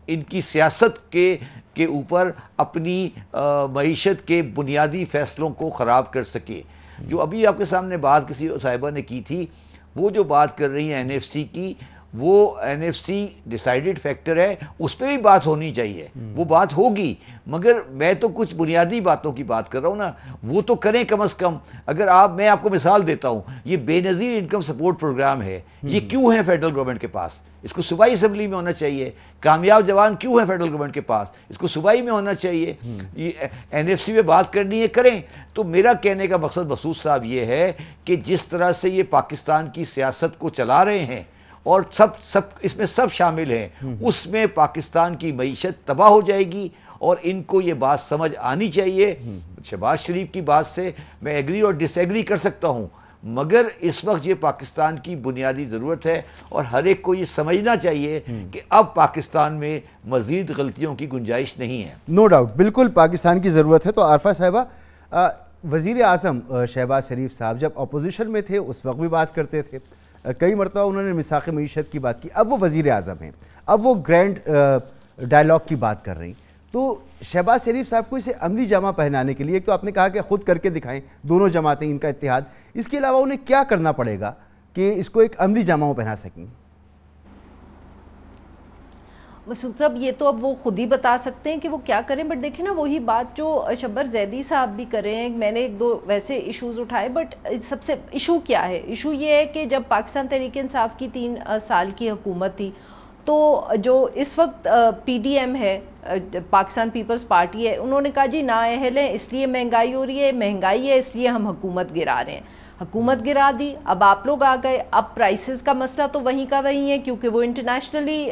ان کی سیاست کے اوپر اپنی معیشت کے بنیادی فیصلوں کو خراب کر سکے. جو ابھی آپ کے سامنے بات کسی صاحبہ نے کی تھی, وہ جو بات کر رہی ہیں این ایف سی کی, وہ N F C decided factor ہے, اس پہ بھی بات ہونی چاہیے, وہ بات ہوگی. مگر میں تو کچھ بنیادی باتوں کی بات کر رہا ہوں نا, وہ تو کریں کم از کم. اگر میں آپ کو مثال دیتا ہوں, یہ بے نظیر انکم سپورٹ پروگرام ہے, یہ کیوں ہے فیڈرل گورنمنٹ کے پاس؟ اس کو صوبائی اسمبلی میں ہونا چاہیے. کامیاب جوان کیوں ہے فیڈرل گورنمنٹ کے پاس؟ اس کو صوبائی میں ہونا چاہیے. یہ این ایف سی میں بات کرنی ہے, کریں. تو میرا کہنے کا مقصد مسعود صاحب یہ ہے کہ جس طرح سے یہ پاکستان کی سیاست کو چلا رہے ہیں اور سب اس میں سب شامل ہیں, اس میں پاکستان کی معیشت تباہ ہو جائے گی. اور ان کو یہ بات سمجھ آنی چاہیے. شہباز شریف کی بات سے میں ایگری اور ڈس ایگری کر سکتا ہوں, مگر اس وقت یہ پاکستان کی بنیادی ضرورت ہے, اور ہر ایک کو یہ سمجھنا چاہیے کہ اب پاکستان میں مزید غلطیوں کی گنجائش نہیں ہے. نو ڈاؤٹ, بالکل پاکستان کی ضرورت ہے. تو عارفہ صاحبہ, وزیر اعظم شہباز شریف صاحب جب اپوزیشن میں تھے اس وقت بھی بات کرتے تھے, کئی مرتبہ انہوں نے میثاق معیشت کی بات کی. اب وہ وزیر اعظم ہیں, اب وہ گرینڈ ڈائلاگ کی بات کر رہی ہیں. تو شہباز شریف صاحب کو اسے عملی جامہ پہنانے کے لیے, ایک تو آپ نے کہا کہ خود کر کے دکھائیں, دونوں جماعتیں, ان کا اتحاد, اس کے علاوہ انہیں کیا کرنا پڑے گا کہ اس کو ایک عملی جامہ پہنا سکیں؟ مسعود صاحب یہ تو اب وہ خود ہی بتا سکتے ہیں کہ وہ کیا کریں، بٹ دیکھیں نا وہی بات جو شبر زیدی صاحب بھی کر رہے ہیں، میں نے ایک دو ویسے ایشوز اٹھائے، بٹ سب سے ایشو کیا ہے؟ ایشو یہ ہے کہ جب پاکستان تحریک انصاف کی 3 سال کی حکومت تھی تو جو اس وقت پی ڈی ایم ہے، پاکستان پیپلز پارٹی ہے، انہوں نے کہا جی نااہل ہیں اس لیے مہنگائی ہو رہی ہے، مہنگائی ہے اس لیے ہم حکومت گرا رہے ہیں، حکومت گرا دی، اب آپ لوگ آ گئے، اب پرائسز کا مسئلہ تو وہیں کا وہیں ہے کیونکہ وہ انٹرنیشنلی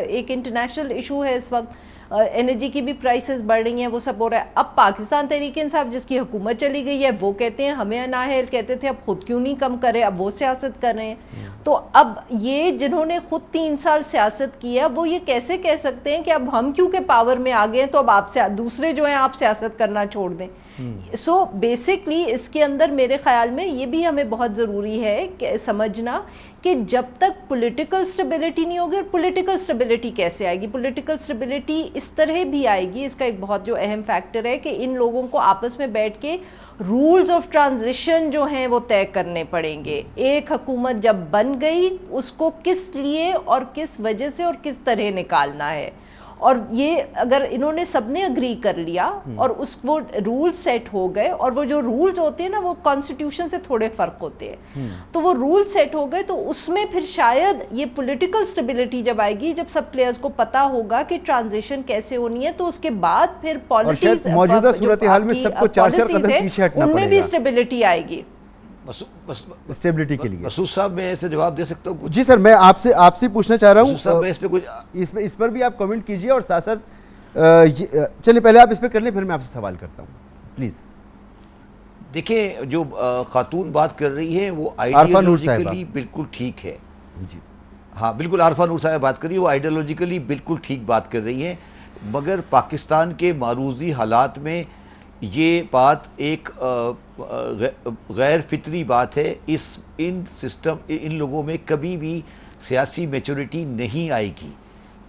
ایک انٹرنیشنل ایشو ہے اس وقت، انرجی کی بھی پرائسز بڑھ رہی ہیں، وہ سب ہو رہا ہے۔ اب پاکستان تحریک انصاف جس کی حکومت چلی گئی ہے وہ کہتے ہیں ہمیں نااہل، کہتے تھے اب خود کیوں نہیں کم کرے، اب وہ سیاست کر رہے ہیں۔ تو اب یہ جنہوں نے خود 3 سال سیاست کی ہے وہ یہ کیسے کہہ سکتے ہیں کہ اب ہم کیونکہ پاور میں آ گئے ہیں تو اب آپ دوسرے جو ہیں آپ سیاست کرنا چھوڑ دیں؟ سو بیسکلی اس کے اندر میرے خیال میں یہ بھی ہمیں بہت ضروری ہے کہ سمجھنا کہ جب تک پولیٹیکل سٹیبلٹی نہیں ہوگی، اور پولیٹیکل سٹیبلٹی کیسے آئے گی؟ پولیٹیکل سٹیبلٹی اس طرح بھی آئے گی، اس کا ایک بہت جو اہم فیکٹر ہے کہ ان لوگوں کو آپس میں بیٹھ کے رولز آف ٹرانزیشن جو ہیں وہ طے کرنے پڑیں گے۔ ایک حکومت جب بن گئی اس کو کس لیے اور کس وجہ سے اور کس طرح نکالنا ہے، اور یہ اگر انہوں نے سب نے اگری کر لیا اور وہ رول سیٹ ہو گئے، اور وہ جو رولز ہوتے ہیں نا وہ کانسٹیٹیوشن سے تھوڑے فرق ہوتے ہیں، تو وہ رول سیٹ ہو گئے تو اس میں پھر شاید یہ پولیٹیکل سٹیبلٹی جب آئے گی، جب سب پلیئرز کو پتا ہوگا کہ ٹرانزیشن کیسے ہونی ہے، تو اس کے بعد پھر پالیٹکس موجودہ صورتحال میں سب کو 4 قدم پیچھے ہٹنا ان میں بھی سٹیبلٹی آئے گی اسٹیبلٹی کے لیے۔ مسعود صاحب میں اس پہ جواب دے سکتا ہوں؟ جی سر، میں آپ سے پوچھنا چاہ رہا ہوں، میں اس پر بھی آپ کمنٹ کیجئے، اور ساتھ ساتھ چلیں پہلے آپ اس پہ کر لیں پھر میں آپ سے سوال کرتا ہوں پلیز۔ دیکھیں جو خاتون بات کر رہی ہیں وہ آئیڈیالوجیکلی بالکل ٹھیک ہے، جی ہاں بالکل عارفہ نور صاحب بات کر رہی ہے، وہ آئیڈیالوجیکلی بالکل ٹھیک بات کر رہی ہیں، مگر پاکستان کے معروضی حالات میں یہ بات ایک غیر فطری بات ہے۔ ان لوگوں میں کبھی بھی سیاسی میچورٹی نہیں آئے گی،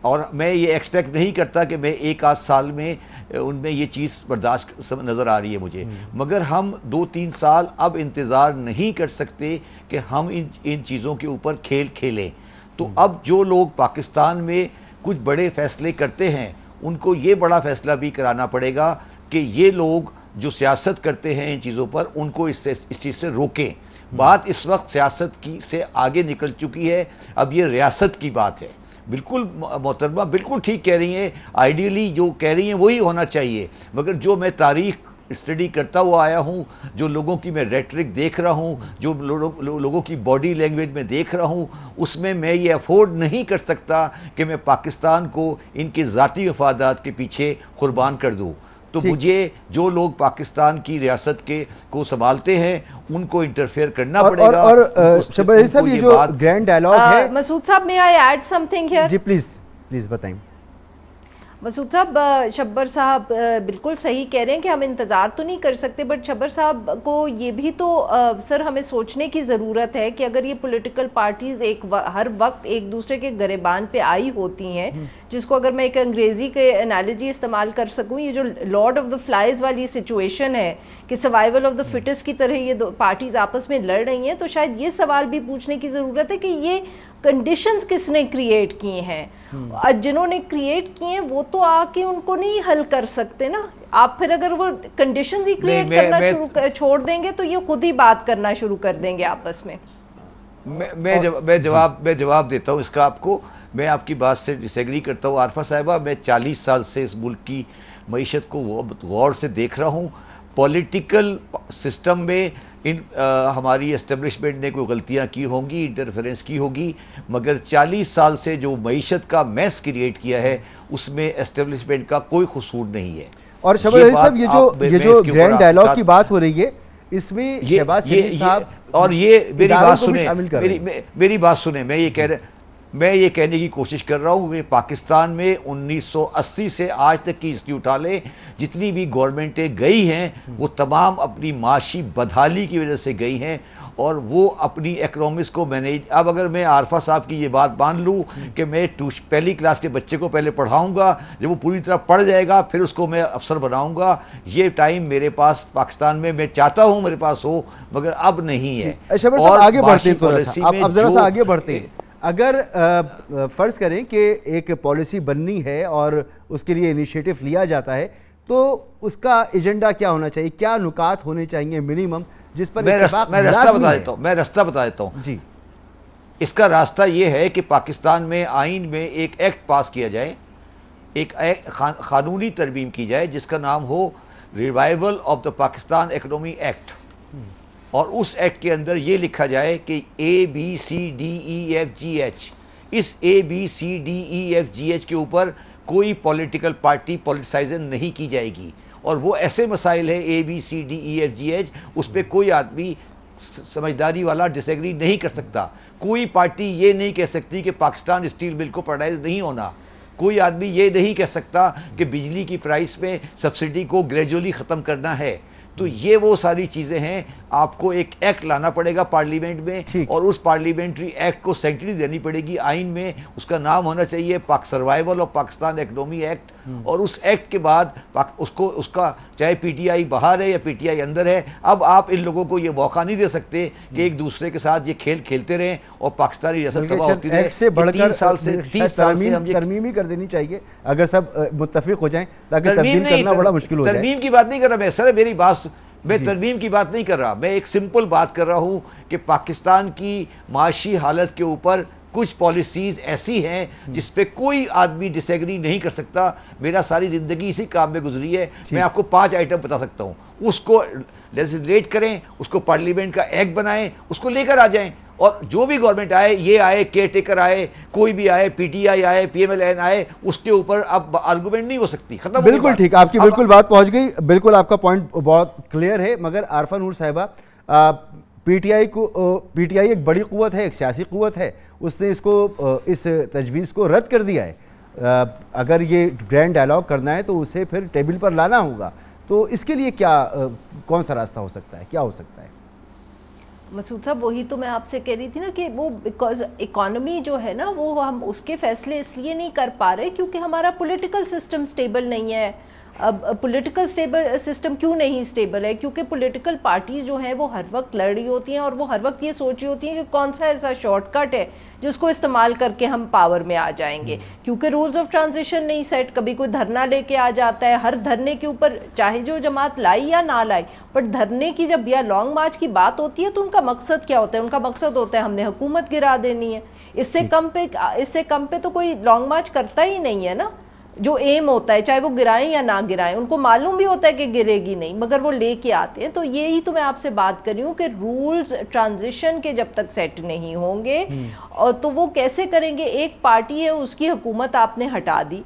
اور میں یہ ایکسپیکٹ نہیں کرتا کہ میں 1-8 سال میں ان میں یہ چیز برداشت نظر آ رہی ہے مجھے، مگر ہم 2-3 سال اب انتظار نہیں کر سکتے کہ ہم ان چیزوں کے اوپر کھیل کھیلیں۔ تو اب جو لوگ پاکستان میں کچھ بڑے فیصلے کرتے ہیں ان کو یہ بڑا فیصلہ بھی کرانا پڑے گا کہ یہ لوگ جو سیاست کرتے ہیں ان چیزوں پر ان کو اس چیز سے روکیں۔ بات اس وقت سیاست کی سے آگے نکل چکی ہے، اب یہ ریاست کی بات ہے۔ بالکل محترمہ بالکل ٹھیک کہہ رہی ہیں، آئیڈیلی جو کہہ رہی ہیں وہی ہونا چاہیے، مگر جو میں تاریخ اسٹڈی کرتا ہوا آیا ہوں، جو لوگوں کی میں ریٹرک دیکھ رہا ہوں، جو لوگوں کی باڈی لینگویج میں دیکھ رہا ہوں، اس میں یہ افورڈ نہیں کر سکتا کہ میں پاکستان کو ان کے ذاتی مفادات کے پیچھے قربان کر دوں۔ تو مجھے جو لوگ پاکستان کی ریاست کو سنبھالتے ہیں ان کو انٹرفیئر کرنا پڑے گا۔ اور شبر عزیز صاحب یہ جو گرینڈ ڈائیلاگ ہے، مسعود صاحب میں I add something here? جی پلیز بتائیں۔ مسعود صاحب شبر صاحب بالکل صحیح کہہ رہے ہیں کہ ہم انتظار تو نہیں کر سکتے، بٹ شبر صاحب کو یہ بھی تو سر ہمیں سوچنے کی ضرورت ہے کہ اگر یہ پولیٹیکل پارٹیز ہر وقت ایک دوسرے کے گریبان پہ آئی ہوتی ہیں، جس کو اگر میں ایک انگریزی کے انالوجی استعمال کر سکوں، یہ جو لارڈ آف دا فلائز والی سچویشن ہے کہ سروائیول آف دا فٹسٹ کی طرح یہ دو پارٹیز آپس میں لڑ رہی ہیں، تو شاید یہ سوال بھی پوچھنے کی ضرورت ہے کہ یہ کنڈیشنز کس نے کریٹ کی ہیں؟ جنہوں نے کریٹ کی ہیں وہ تو آ کے ان کو نہیں حل کر سکتے نا، آپ پھر اگر وہ کنڈیشنز ہی کریٹ کرنا چھوڑ دیں گے تو یہ خود ہی بات کرنا شروع کر دیں گے آپس میں۔ میں جواب دیتا ہوں اس کا آپ کو، میں آپ کی بات سے ڈس ایگری کرتا ہوں عارفہ صاحبہ، میں 40 سال سے اس ملک کی معیشت کو غور سے دیکھ رہا ہوں۔ پولیٹیکل سسٹم میں ہماری اسٹیبلشمنٹ نے کوئی غلطیاں کی ہوں گی، انٹرفیرنس کی ہوگی، مگر 40 سال سے جو معیشت کا میس کریٹ کیا ہے اس میں اسٹیبلشمنٹ کا کوئی قصور نہیں ہے۔ اور شبر عزیز صاحب یہ جو گرینڈ ڈائیلاگ کی بات ہو رہی ہے اس میں شہباز شریف صاحب اور یہ میری بات سنیں، میں یہ کہنے کی کوشش کر رہا ہوں کہ پاکستان میں 1980 سے آج تک کی ہسٹری اٹھا لیں، جتنی بھی گورنمنٹیں گئی ہیں وہ تمام اپنی معاشی بدحالی کی وجہ سے گئی ہیں، اور وہ اپنی اکنامکس کو مینیج۔ اب اگر میں عارفہ صاحب کی یہ بات مان لوں کہ میں پہلی کلاس کے بچے کو پہلے پڑھاؤں گا، جب وہ پوری طرح پڑھ جائے گا پھر اس کو میں افسر بناؤں گا، یہ ٹائم میرے پاس پاکستان میں چاہتا ہوں میرے پاس ہو، مگر اب نہیں ہے۔ شبر صاحب آگے بڑھتے ہیں، تھوڑا سا اب ذرا سا آگے بڑھتے ہیں۔ اگر فرض کریں کہ ایک پالیسی بننی ہے اور اس کے لیے انیشیٹو لیا جاتا ہے تو اس کا ایجنڈا کیا ہونا چاہیے, کیا نکات ہونے چاہیے منیمم جس پر میں راستہ بتا دیتا ہوں جی. اس کا راستہ یہ ہے کہ پاکستان میں آئین میں ایک ایکٹ پاس کیا جائے, ایک قانونی ترمیم کی جائے جس کا نام ہو revival of the Pakistan economy act, اور اس ایکٹ کے اندر یہ لکھا جائے کہ ABCDEFGH, اس ABCDEFGH کے اوپر کوئی پولیٹیکل پارٹی پولیٹیسائزن نہیں کی جائے گی, اور وہ ایسے مسائل ہیں ABCDEFGH اس پہ کوئی آدمی سمجھداری والا ڈس ایگری نہیں کر سکتا. کوئی پارٹی یہ نہیں کہہ سکتی کہ پاکستان اسٹیل مل کو پرائز نہیں ہونا, کوئی آدمی یہ نہیں کہہ سکتا کہ بجلی کی پرائس میں سبسڈی کو گریجولی ختم کرنا ہے. تو یہ وہ ساری چیزیں ہیں, آپ کو ایک ایکٹ لانا پڑے گا پارلیمنٹ میں, اور اس پارلیمنٹری ایکٹ کو سینکٹری دینی پڑے گی آئین میں, اس کا نام ہونا چاہیے survival of Pakistan economy act, اور اس ایکٹ کے بعد اس کا چاہے پی ٹی آئی باہر ہے یا پی ٹی آئی اندر ہے, اب آپ ان لوگوں کو یہ موقع نہیں دے سکتے کہ ایک دوسرے کے ساتھ یہ کھیل کھیلتے رہیں اور پاکستانی ریاست تباہ ہوتی رہے. 3 سال سے 30 سال سے ترمیم ہی کر دینی چاہیے اگر سب متفق ہو جائیں, تاکہ تبدیل کرنا بڑا مشکل ہو جائے. ترمیم کی بات نہیں کر رہا میں سر, میری بات, میں ترمیم کی بات نہیں کر رہا, میں ایک سمپل بات کر رہا ہوں کہ پاکستان کی معاشی حالت کے اوپر کچھ پالیسیز ایسی ہیں جس پہ کوئی آدمی ڈس ایگری نہیں کر سکتا. میرا ساری زندگی اسی کام میں گزری ہے, میں آپ کو 5 آئٹم بتا سکتا ہوں, اس کو لیجسلیٹ کریں, اس کو پارلیمنٹ کا ایکٹ بنائیں, اس کو لے کر آ جائیں, اور جو بھی گورنمنٹ آئے, یہ آئے, کیئر ٹیکر آئے, کوئی بھی آئے, پی ٹی آئی آئے, پی ایم ایل این آئے, اس کے اوپر اب آرگومنٹ نہیں ہو سکتی, ختم. بالکل ٹھیک, آپ کی بالکل بات پہنچ گئی, بالکل آپ کا پوائنٹ بہت کلیئر ہے. مگر عارفہ نور صاحبہ, پی ٹی آئی ایک بڑی قوت ہے, ایک سیاسی قوت ہے, اس نے اس تجویز کو رد کر دیا ہے. اگر یہ گرینڈ ڈائلاگ کرنا ہے تو اسے پھر ٹیبل پر لانا ہوگا, تو اس کے لیے کون سا راستہ ہو سکتا ہے, کیا ہو سکتا ہے؟ مسعود صاحب وہی تو میں آپ سے کہہ رہی تھی نا کہ وہ بیکاز اکانومی جو ہے نا وہ ہم اس کے فیصلے اس لیے نہیں کر پا رہے کیونکہ ہمارا پولیٹیکل سسٹم سٹیبل نہیں ہے. اب پولیٹیکل سسٹم کیوں نہیں سٹیبل ہے؟ کیونکہ پولیٹیکل پارٹیز جو ہیں وہ ہر وقت لڑ رہی ہوتی ہیں اور وہ ہر وقت یہ سوچ رہی ہوتی ہیں کہ کون سا ایسا شارٹ کٹ ہے جس کو استعمال کر کے ہم پاور میں آ جائیں گے. کیونکہ رولز آف ٹرانزیشن نہیں سیٹ, کبھی کوئی دھرنا لے کے آ جاتا ہے, ہر دھرنے کے اوپر چاہے جو جماعت لائی یا نہ لائی, بٹ دھرنے کی جب یا لانگ مارچ کی بات ہوتی ہے تو ان کا مقصد کیا ہوتا ہے؟ ان کا مقصد ہوتا ہے ہم نے حکومت گرا دینی ہے. اس سے کم پہ تو کوئی لانگ مارچ کرتا ہی نہیں ہے نا. جو ایم ہوتا ہے چاہے وہ گرائیں یا نہ گرائیں, ان کو معلوم بھی ہوتا ہے کہ گرے گی نہیں, مگر وہ لے کے آتے ہیں. تو یہی تو میں آپ سے بات کر رہی ہوں کہ رولز ٹرانزیشن کے جب تک سیٹ نہیں ہوں گے اور تو وہ کیسے کریں گے؟ ایک پارٹی ہے, اس کی حکومت آپ نے ہٹا دی,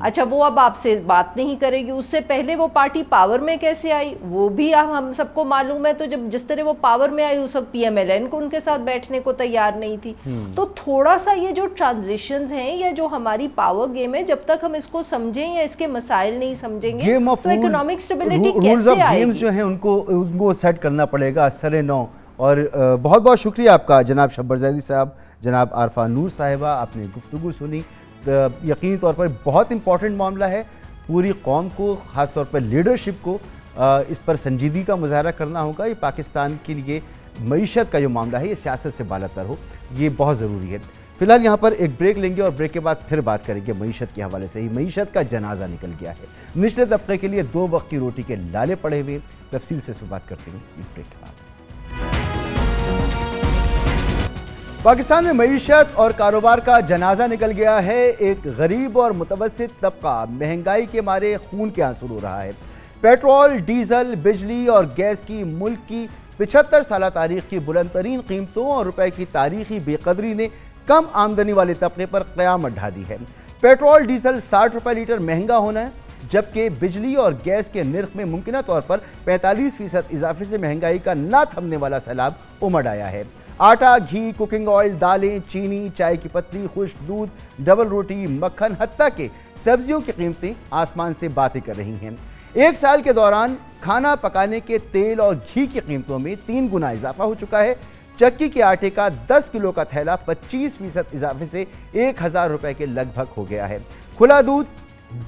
اچھا وہ اب آپ سے بات نہیں کرے گی. اس سے پہلے وہ پارٹی پاور میں کیسے آئی وہ بھی ہم سب کو معلوم ہے. تو جب جس طرح وہ پاور میں آئی اس وقت پی ایم ایل این کو ان کے ساتھ بیٹھنے کو تیار نہیں تھی. تو تھوڑا سا یہ جو ٹرانزیشنز ہیں یا جو ہماری پاور گیم ہے, جب تک ہم اس کو سمجھیں یا اس کے مسائل نہیں سمجھیں گے تو اکنامک اسٹیبلٹی کیسے آئے گی؟ جو ہیں ان کو سیٹ کرنا پڑے گا سر نو. اور بہت بہت شکریہ آپ کا جناب شبر زیدی صاحب, جناب عارفہ نور صاحبہ, آپ نے گفتگو سنی. یقینی طور پر بہت امپورٹنٹ معاملہ ہے, پوری قوم کو خاص طور پر لیڈرشپ کو اس پر سنجیدگی کا مظاہرہ کرنا ہوگا. یہ پاکستان کے لیے معیشت کا جو معاملہ ہے یہ سیاست سے بالا تر ہو, یہ بہت ضروری ہے. فی الحال یہاں پر ایک بریک لیں گے اور بریک کے بعد پھر بات کریں گے معیشت کے حوالے سے. ہی معیشت کا جنازہ نکل گیا ہے, نچلے طبقے کے لیے 2 وقت کی روٹی کے لالے پڑے ہوئے. تفصیل سے اس پر بات کرتے ہیں بریک کے بعد. پاکستان میں معیشت اور کاروبار کا جنازہ نکل گیا ہے. ایک غریب اور متوسط طبقہ مہنگائی کے مارے خون کے آنسو رو رہا ہے. پیٹرول, ڈیزل, بجلی اور گیس کی ملک کی 75 سالہ تاریخ کی بلند ترین قیمتوں اور روپے کی تاریخی بے قدری نے کم آمدنی والے طبقے پر قیامت ڈھا دی ہے. پیٹرول ڈیزل 60 روپے لیٹر مہنگا ہونا ہے, جبکہ بجلی اور گیس کے نرخ میں ممکنہ طور پر 45% اضافے سے مہنگائی کا نہ تھمنے والا سیلاب امڑ آیا ہے. آٹا, گھی, کوکنگ آئل, دالیں, چینی, چائے کی پتی, خشک دودھ, ڈبل روٹی, مکھن, حتیٰ کہ سبزیوں کی قیمتیں آسمان سے باتیں کر رہی ہیں. 1 سال کے دوران کھانا پکانے کے تیل اور گھی کی قیمتوں میں 3 گنا اضافہ ہو چکا ہے. چکی کے آٹے کا 10 کلو کا تھیلا 25% اضافے سے 1000 روپے کے لگ بھگ ہو گیا ہے. کھلا دودھ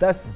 10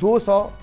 200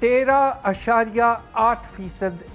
13.8%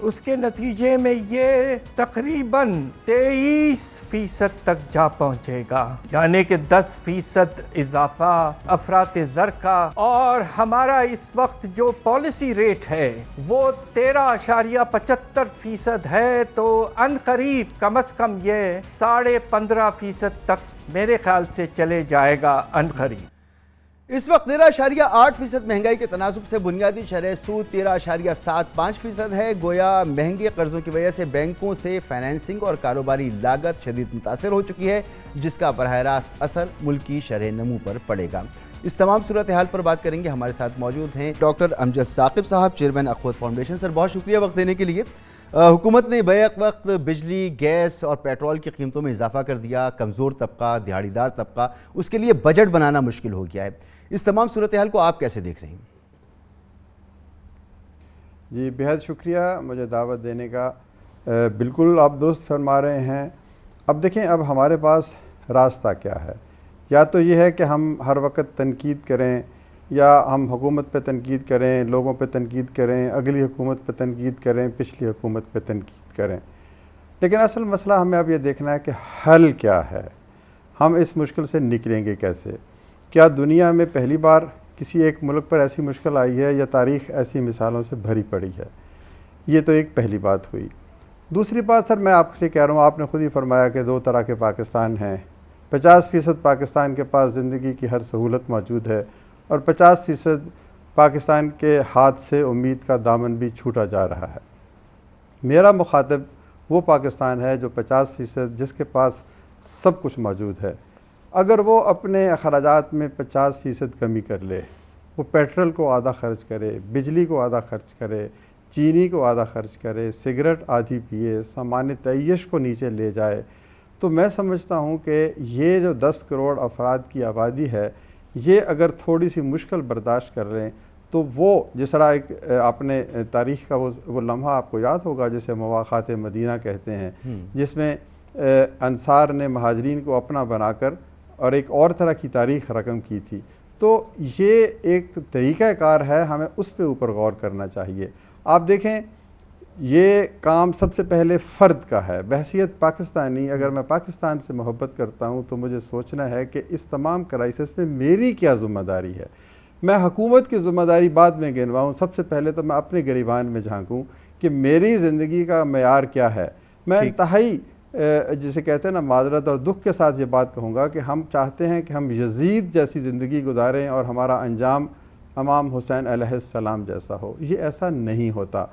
اس کے نتیجے میں یہ تقریباً 23% تک جا پہنچے گا، یعنی کہ 10% اضافہ افراط زر کا۔ اور ہمارا اس وقت جو پالیسی ریٹ ہے وہ 13.75% ہے، تو عنقریب کم از کم یہ 15.5% تک میرے خیال سے چلے جائے گا عنقریب۔ اس وقت 13.8% مہنگائی کے تناسب سے بنیادی شرح سود 13.75% ہے۔ گویا مہنگے قرضوں کی وجہ سے بینکوں سے فائنینسنگ اور کاروباری لاگت شدید متاثر ہو چکی ہے، جس کا براہ راست اثر ملکی شرح نمو پر پڑے گا۔ اس تمام صورتحال پر بات کریں گے۔ ہمارے ساتھ موجود ہیں ڈاکٹر امجد ثاقب صاحب، چیئرمین اخوت فاؤنڈیشن۔ سر، بہت شکریہ وقت دینے کے لیے۔ حکومت نے بیک وقت بجلی، گیس اور پیٹرول کی قیمتوں میں اضافہ کر دیا۔ کمزور طبقہ، دیہڑی دار طبقہ، اس کے لیے بجٹ بنانا مشکل ہو گیا ہے۔ اس تمام صورتحال کو آپ کیسے دیکھ رہے ہیں؟ جی بہت شکریہ مجھے دعوت دینے کا۔ بالکل آپ درست فرما رہے ہیں۔ اب دیکھیں، اب ہمارے پاس راستہ کیا ہے؟ یا تو یہ ہے کہ ہم ہر وقت تنقید کریں، یا ہم حکومت پہ تنقید کریں، لوگوں پہ تنقید کریں، اگلی حکومت پہ تنقید کریں، پچھلی حکومت پہ تنقید کریں۔ لیکن اصل مسئلہ ہمیں اب یہ دیکھنا ہے کہ حل کیا ہے، ہم اس مشکل سے نکلیں گے کیسے؟ کیا دنیا میں پہلی بار کسی ایک ملک پر ایسی مشکل آئی ہے، یا تاریخ ایسی مثالوں سے بھری پڑی ہے؟ یہ تو ایک پہلی بات ہوئی۔ دوسری بات سر، میں آپ سے کہہ رہا ہوں، آپ نے خود ہی فرمایا کہ 2 طرح کے پاکستان ہیں۔ 50% پاکستان کے پاس زندگی کی ہر سہولت موجود ہے، اور 50% پاکستان کے ہاتھ سے امید کا دامن بھی چھوٹا جا رہا ہے۔ میرا مخاطب وہ پاکستان ہے جو 50% جس کے پاس سب کچھ موجود ہے۔ اگر وہ اپنے اخراجات میں 50% کمی کر لے، وہ پیٹرول کو آدھا خرچ کرے، بجلی کو آدھا خرچ کرے، چینی کو آدھا خرچ کرے، سگریٹ آدھی پیے، سامان تعیش کو نیچے لے جائے، تو میں سمجھتا ہوں کہ یہ جو 10 کروڑ افراد کی آبادی ہے، یہ اگر تھوڑی سی مشکل برداشت کر رہے ہیں، تو وہ جس طرح ایک آپ نے تاریخ کا وہ لمحہ آپ کو یاد ہوگا جسے مواخات مدینہ کہتے ہیں، جس میں انصار نے مہاجرین کو اپنا بنا کر اور ایک اور طرح کی تاریخ رقم کی تھی۔ تو یہ ایک طریقہ کار ہے، ہمیں اس پہ اوپر غور کرنا چاہیے۔ آپ دیکھیں، یہ کام سب سے پہلے فرد کا ہے۔ بحیثیت پاکستانی، اگر میں پاکستان سے محبت کرتا ہوں تو مجھے سوچنا ہے کہ اس تمام کرائسس میں میری کیا ذمہ داری ہے۔ میں حکومت کی ذمہ داری بعد میں گنواؤں، سب سے پہلے تو میں اپنے گریبان میں جھانکوں کہ میری زندگی کا معیار کیا ہے۔ میں انتہائی جسے کہتے ہیں نا معذرت اور دکھ کے ساتھ یہ بات کہوں گا کہ ہم چاہتے ہیں کہ ہم یزید جیسی زندگی گزاریں اور ہمارا انجام امام حسین علیہ السلام جیسا ہو۔ یہ ایسا نہیں ہوتا۔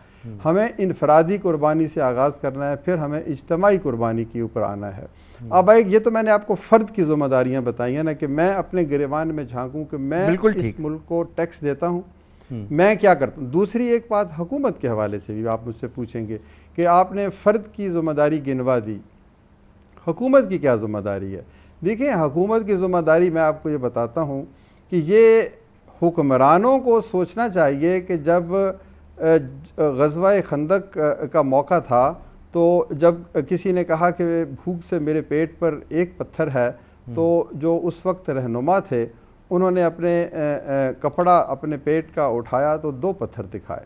ہمیں انفرادی قربانی سے آغاز کرنا ہے، پھر ہمیں اجتماعی قربانی کے اوپر آنا ہے۔ اب یہ تو میں نے آپ کو فرد کی ذمہ داریاں بتائی ہیں نا، کہ میں اپنے گریبان میں جھانکوں کہ میں اس ملک کو ٹیکس دیتا ہوں، میں کیا کرتا ہوں۔ دوسری ایک بات حکومت کے حوالے سے بھی آپ مجھ سے پوچھیں گے کہ آپ نے فرد کی ذمہ داری گنوا دی، حکومت کی کیا ذمہ داری ہے؟ دیکھیں، حکومت کی ذمہ داری میں آپ کو یہ بتاتا ہوں کہ یہ حکمرانوں کو سوچنا چاہیے کہ جب غزوہ خندق کا موقع تھا تو جب کسی نے کہا کہ بھوک سے میرے پیٹ پر ایک پتھر ہے، تو جو اس وقت رہنما تھے انہوں نے اپنے کپڑا اپنے پیٹ کا اٹھایا تو 2 پتھر دکھائے۔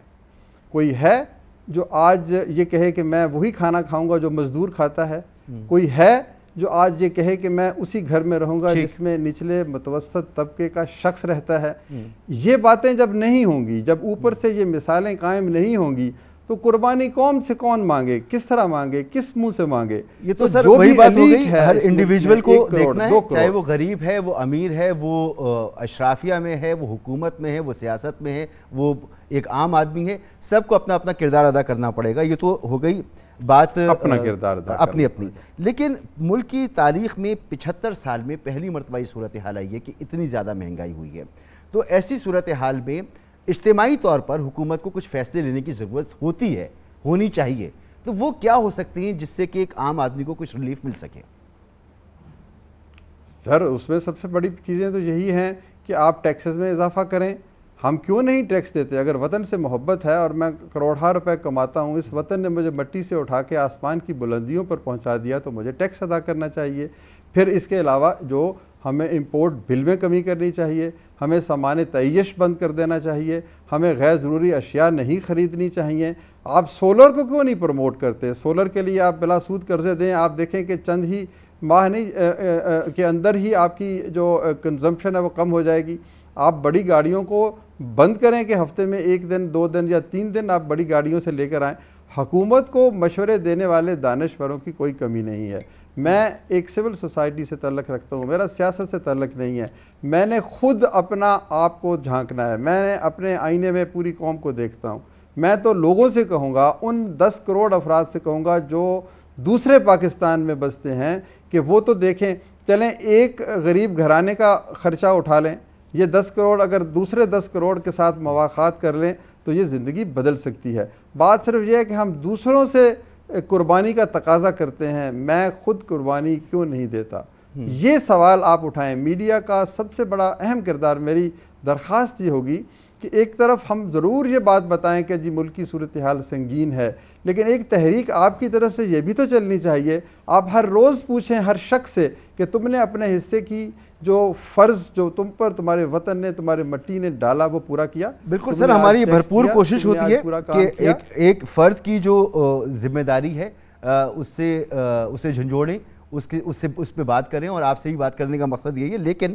کوئی ہے جو آج یہ کہے کہ میں وہی کھانا کھاؤں گا جو مزدور کھاتا ہے؟ کوئی ہے جو آج یہ کہے کہ میں اسی گھر میں رہوں گا جس میں نچلے متوسط طبقے کا شخص رہتا ہے؟ یہ باتیں جب نہیں ہوں گی، جب اوپر سے یہ مثالیں قائم نہیں ہوں گی، تو قربانی قوم سے کون مانگے، کس طرح مانگے، کس منہ سے مانگے؟ یہ تو سر وہی بات ہو گئی، ہر انڈیویجول کو دیکھنا ہے، چاہے وہ غریب ہے، وہ امیر ہے، وہ اشرافیہ میں ہے، وہ حکومت میں ہے، وہ سیاست میں ہے، وہ ایک عام آدمی ہے، سب کو اپنا اپنا کردار ادا کرنا پڑے گا۔ یہ تو ہو گئی بات اپنا کردار ادا اپنی۔ لیکن ملک کی تاریخ میں 75 سال میں پہلی مرتبہ یہ صورتحال آئی ہے کہ اتنی زیادہ مہنگائی ہوئی ہے۔ تو ایسی صورتحال میں اجتماعی طور پر حکومت کو کچھ فیصلے لینے کی ضرورت ہوتی ہے، ہونی چاہیے۔ تو وہ کیا ہو سکتے ہیں جس سے کہ ایک عام آدمی کو کچھ ریلیف مل سکے؟ سر اس میں سب سے بڑی چیزیں تو یہی ہیں کہ آپ ٹیکسز میں اضافہ کریں۔ ہم کیوں نہیں ٹیکس دیتے؟ اگر وطن سے محبت ہے اور میں کروڑہ روپے کماتا ہوں، اس وطن نے مجھے مٹی سے اٹھا کے آسمان کی بلندیوں پر پہنچا دیا، تو مجھے ٹیکس ادا کرنا چاہیے۔ پھر اس کے علاوہ جو ہمیں امپورٹ بل میں کمی کرنی چاہیے، ہمیں سامان تعیش بند کر دینا چاہیے، ہمیں غیر ضروری اشیاء نہیں خریدنی چاہیے، آپ سولر کو کیوں نہیں پروموٹ کرتے؟ سولر کے لیے آپ بلا سود قرضے دیں، آپ دیکھیں کہ چند ہی ماہ نہیں کے اندر ہی آپ کی جو کنزمپشن ہے وہ کم ہو جائے گی۔ آپ بڑی گاڑیوں کو بند کریں کہ ہفتے میں 1 دن 2 دن یا 3 دن آپ بڑی گاڑیوں سے لے کر آئیں۔ حکومت کو مشورے دینے والے دانشوروں کی کوئی کمی نہیں ہے۔ میں ایک سول سوسائٹی سے تعلق رکھتا ہوں، میرا سیاست سے تعلق نہیں ہے، میں نے خود اپنا آپ کو جھانکنا ہے، میں نے اپنے آئینے میں پوری قوم کو دیکھتا ہوں۔ میں تو لوگوں سے کہوں گا، ان 10 کروڑ افراد سے کہوں گا جو دوسرے پاکستان میں بستے ہیں، کہ وہ تو دیکھیں، چلیں ایک غریب گھرانے کا خرچہ اٹھا لیں، یہ 10 کروڑ اگر دوسرے 10 کروڑ کے ساتھ مواخات کر لیں تو یہ زندگی بدل سکتی ہے۔ بات صرف یہ ہے کہ ہم دوسروں سے قربانی کا تقاضا کرتے ہیں، میں خود قربانی کیوں نہیں دیتا؟ یہ سوال آپ اٹھائیں۔ میڈیا کا سب سے بڑا اہم کردار، میری درخواست یہ ہوگی کہ ایک طرف ہم ضرور یہ بات بتائیں کہ جی ملک کی صورتحال سنگین ہے، لیکن ایک تحریک آپ کی طرف سے یہ بھی تو چلنی چاہیے۔ آپ ہر روز پوچھیں ہر شخص سے کہ تم نے اپنے حصے کی جو فرض جو تم پر تمہارے وطن نے تمہارے مٹی نے ڈالا وہ پورا کیا؟ بالکل سر، ہماری بھرپور کوشش ہوتی ہے کہ ایک فرد کی جو ذمہ داری ہے اسے جھنجھوڑیں، اس پہ بات کریں، اور آپ سے بھی بات کرنے کا مقصد یہی ہے۔ لیکن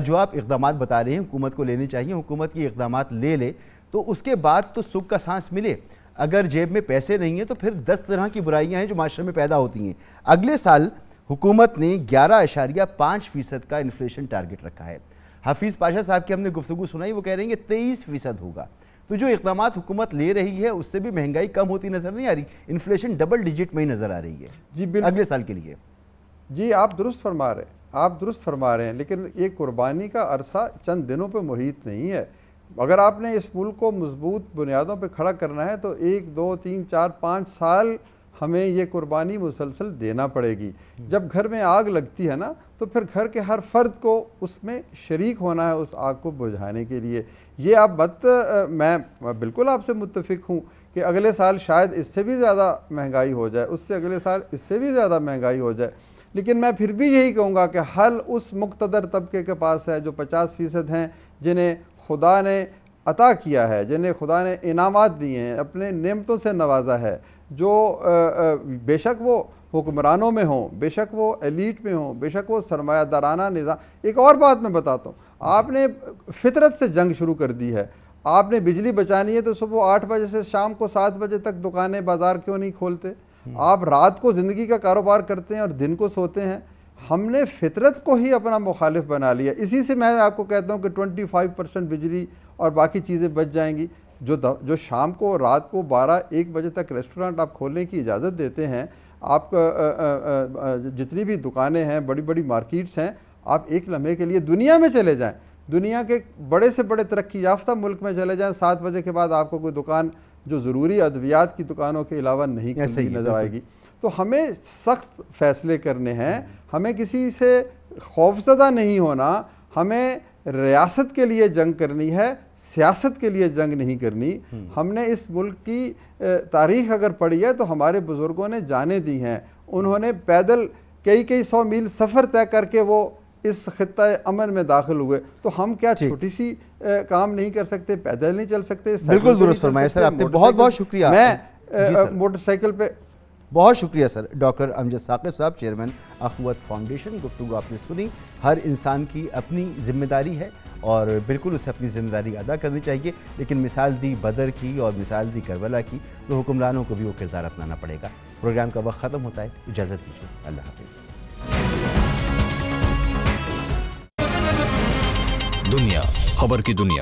جو آپ اقدامات بتا رہے ہیں حکومت کو لینے چاہیے، حکومت کی اقدامات لے تو اس کے بعد تو سکھ کا سانس ملے۔ اگر جیب میں پیسے نہیں ہیں تو پھر 10 طرح کی برائیاں ہیں جو معاشرے میں پیدا ہوتی ہیں۔ اگلے سال حکومت نے 11.5% کا انفلیشن ٹارگٹ رکھا ہے۔ حفیظ پاشا صاحب کی ہم نے گفتگو سنائی، وہ کہہ رہے ہیں کہ 23% ہوگا۔ تو جو اقدامات حکومت لے رہی ہے اس سے بھی مہنگائی کم ہوتی نظر نہیں آ رہی، انفلیشن ڈبل ڈیجٹ میں ہی نظر آ رہی ہے جی بالکل اگلے سال کے لیے۔ جی آپ درست فرما رہے ہیں، لیکن یہ قربانی کا عرصہ چند دنوں پہ محیط نہیں ہے۔ اگر آپ نے اس ملک کو مضبوط بنیادوں پہ کھڑا کرنا ہے تو 1 2 3 4 5 سال ہمیں یہ قربانی مسلسل دینا پڑے گی۔ جب گھر میں آگ لگتی ہے نا تو پھر گھر کے ہر فرد کو اس میں شریک ہونا ہے اس آگ کو بجھانے کے لیے۔ یہ آپ میں بالکل آپ سے متفق ہوں کہ اگلے سال شاید اس سے بھی زیادہ مہنگائی ہو جائے، اس سے اگلے سال اس سے بھی زیادہ مہنگائی ہو جائے، لیکن میں پھر بھی یہی کہوں گا کہ حل اس مقتدر طبقے کے پاس ہے جو 50% ہیں، جنہیں خدا نے عطا کیا ہے، جنہیں خدا نے انعامات دیے ہیں، اپنے نعمتوں سے نوازا ہے، جو بے شک وہ حکمرانوں میں ہوں، بے شک وہ ایلیٹ میں ہوں، بے شک وہ سرمایہ دارانہ نظام۔ ایک اور بات میں بتاتا ہوں، آپ نے فطرت سے جنگ شروع کر دی ہے۔ آپ نے بجلی بچانی ہے تو صبح 8 بجے سے شام کو 7 بجے تک دکانیں بازار کیوں نہیں کھولتے؟ آپ رات کو زندگی کا کاروبار کرتے ہیں اور دن کو سوتے ہیں۔ ہم نے فطرت کو ہی اپنا مخالف بنا لیا۔ اسی سے میں آپ کو کہتا ہوں کہ 25% بجلی اور باقی چیزیں بچ جائیں گی۔ جو شام کو رات کو 12-1 بجے تک ریسٹورنٹ آپ کھولنے کی اجازت دیتے ہیں، آپ جتنی بھی دکانیں ہیں، بڑی بڑی مارکیٹس ہیں، آپ ایک لمحے کے لیے دنیا میں چلے جائیں، دنیا کے بڑے سے بڑے ترقی یافتہ ملک میں چلے جائیں، 7 بجے کے بعد آپ کو کوئی دکان جو ضروری ادویات کی دکانوں کے علاوہ نہیں کھلی نظر آئے گی۔ تو ہمیں سخت فیصلے کرنے ہیں، ہمیں کسی سے خوفزدہ نہیں ہونا، ہمیں ریاست کے لیے جنگ کرنی ہے، سیاست کے لیے جنگ نہیں کرنی۔ ہم نے اس ملک کی تاریخ اگر پڑھی ہے تو ہمارے بزرگوں نے جانیں دی ہیں، انہوں نے پیدل کئی 100 میل سفر طے کر کے وہ اس خطہ امن میں داخل ہوئے۔ تو ہم کیا چھوٹی سی کام نہیں کر سکتے؟ پیدل نہیں چل سکتے؟ بالکل درست فرمایا سر، آپ نے بہت شکریہ۔ میں موٹر سائیکل پہ بہت شکریہ سر۔ ڈاکٹر امجد ثاقب صاحب، چیئرمین اخوت فاؤنڈیشن، گفتگو آپ نے سنی۔ ہر انسان کی اپنی ذمہ داری ہے اور بالکل اسے اپنی ذمہ داری ادا کرنی چاہیے، لیکن مثال دی بدر کی اور مثال دی کربلا کی تو حکمرانوں کو بھی وہ کردار اپنانا پڑے گا۔ پروگرام کا وقت ختم ہوتا ہے، اجازت دیجیے، اللہ حافظ۔ دنیا خبر کی دنیا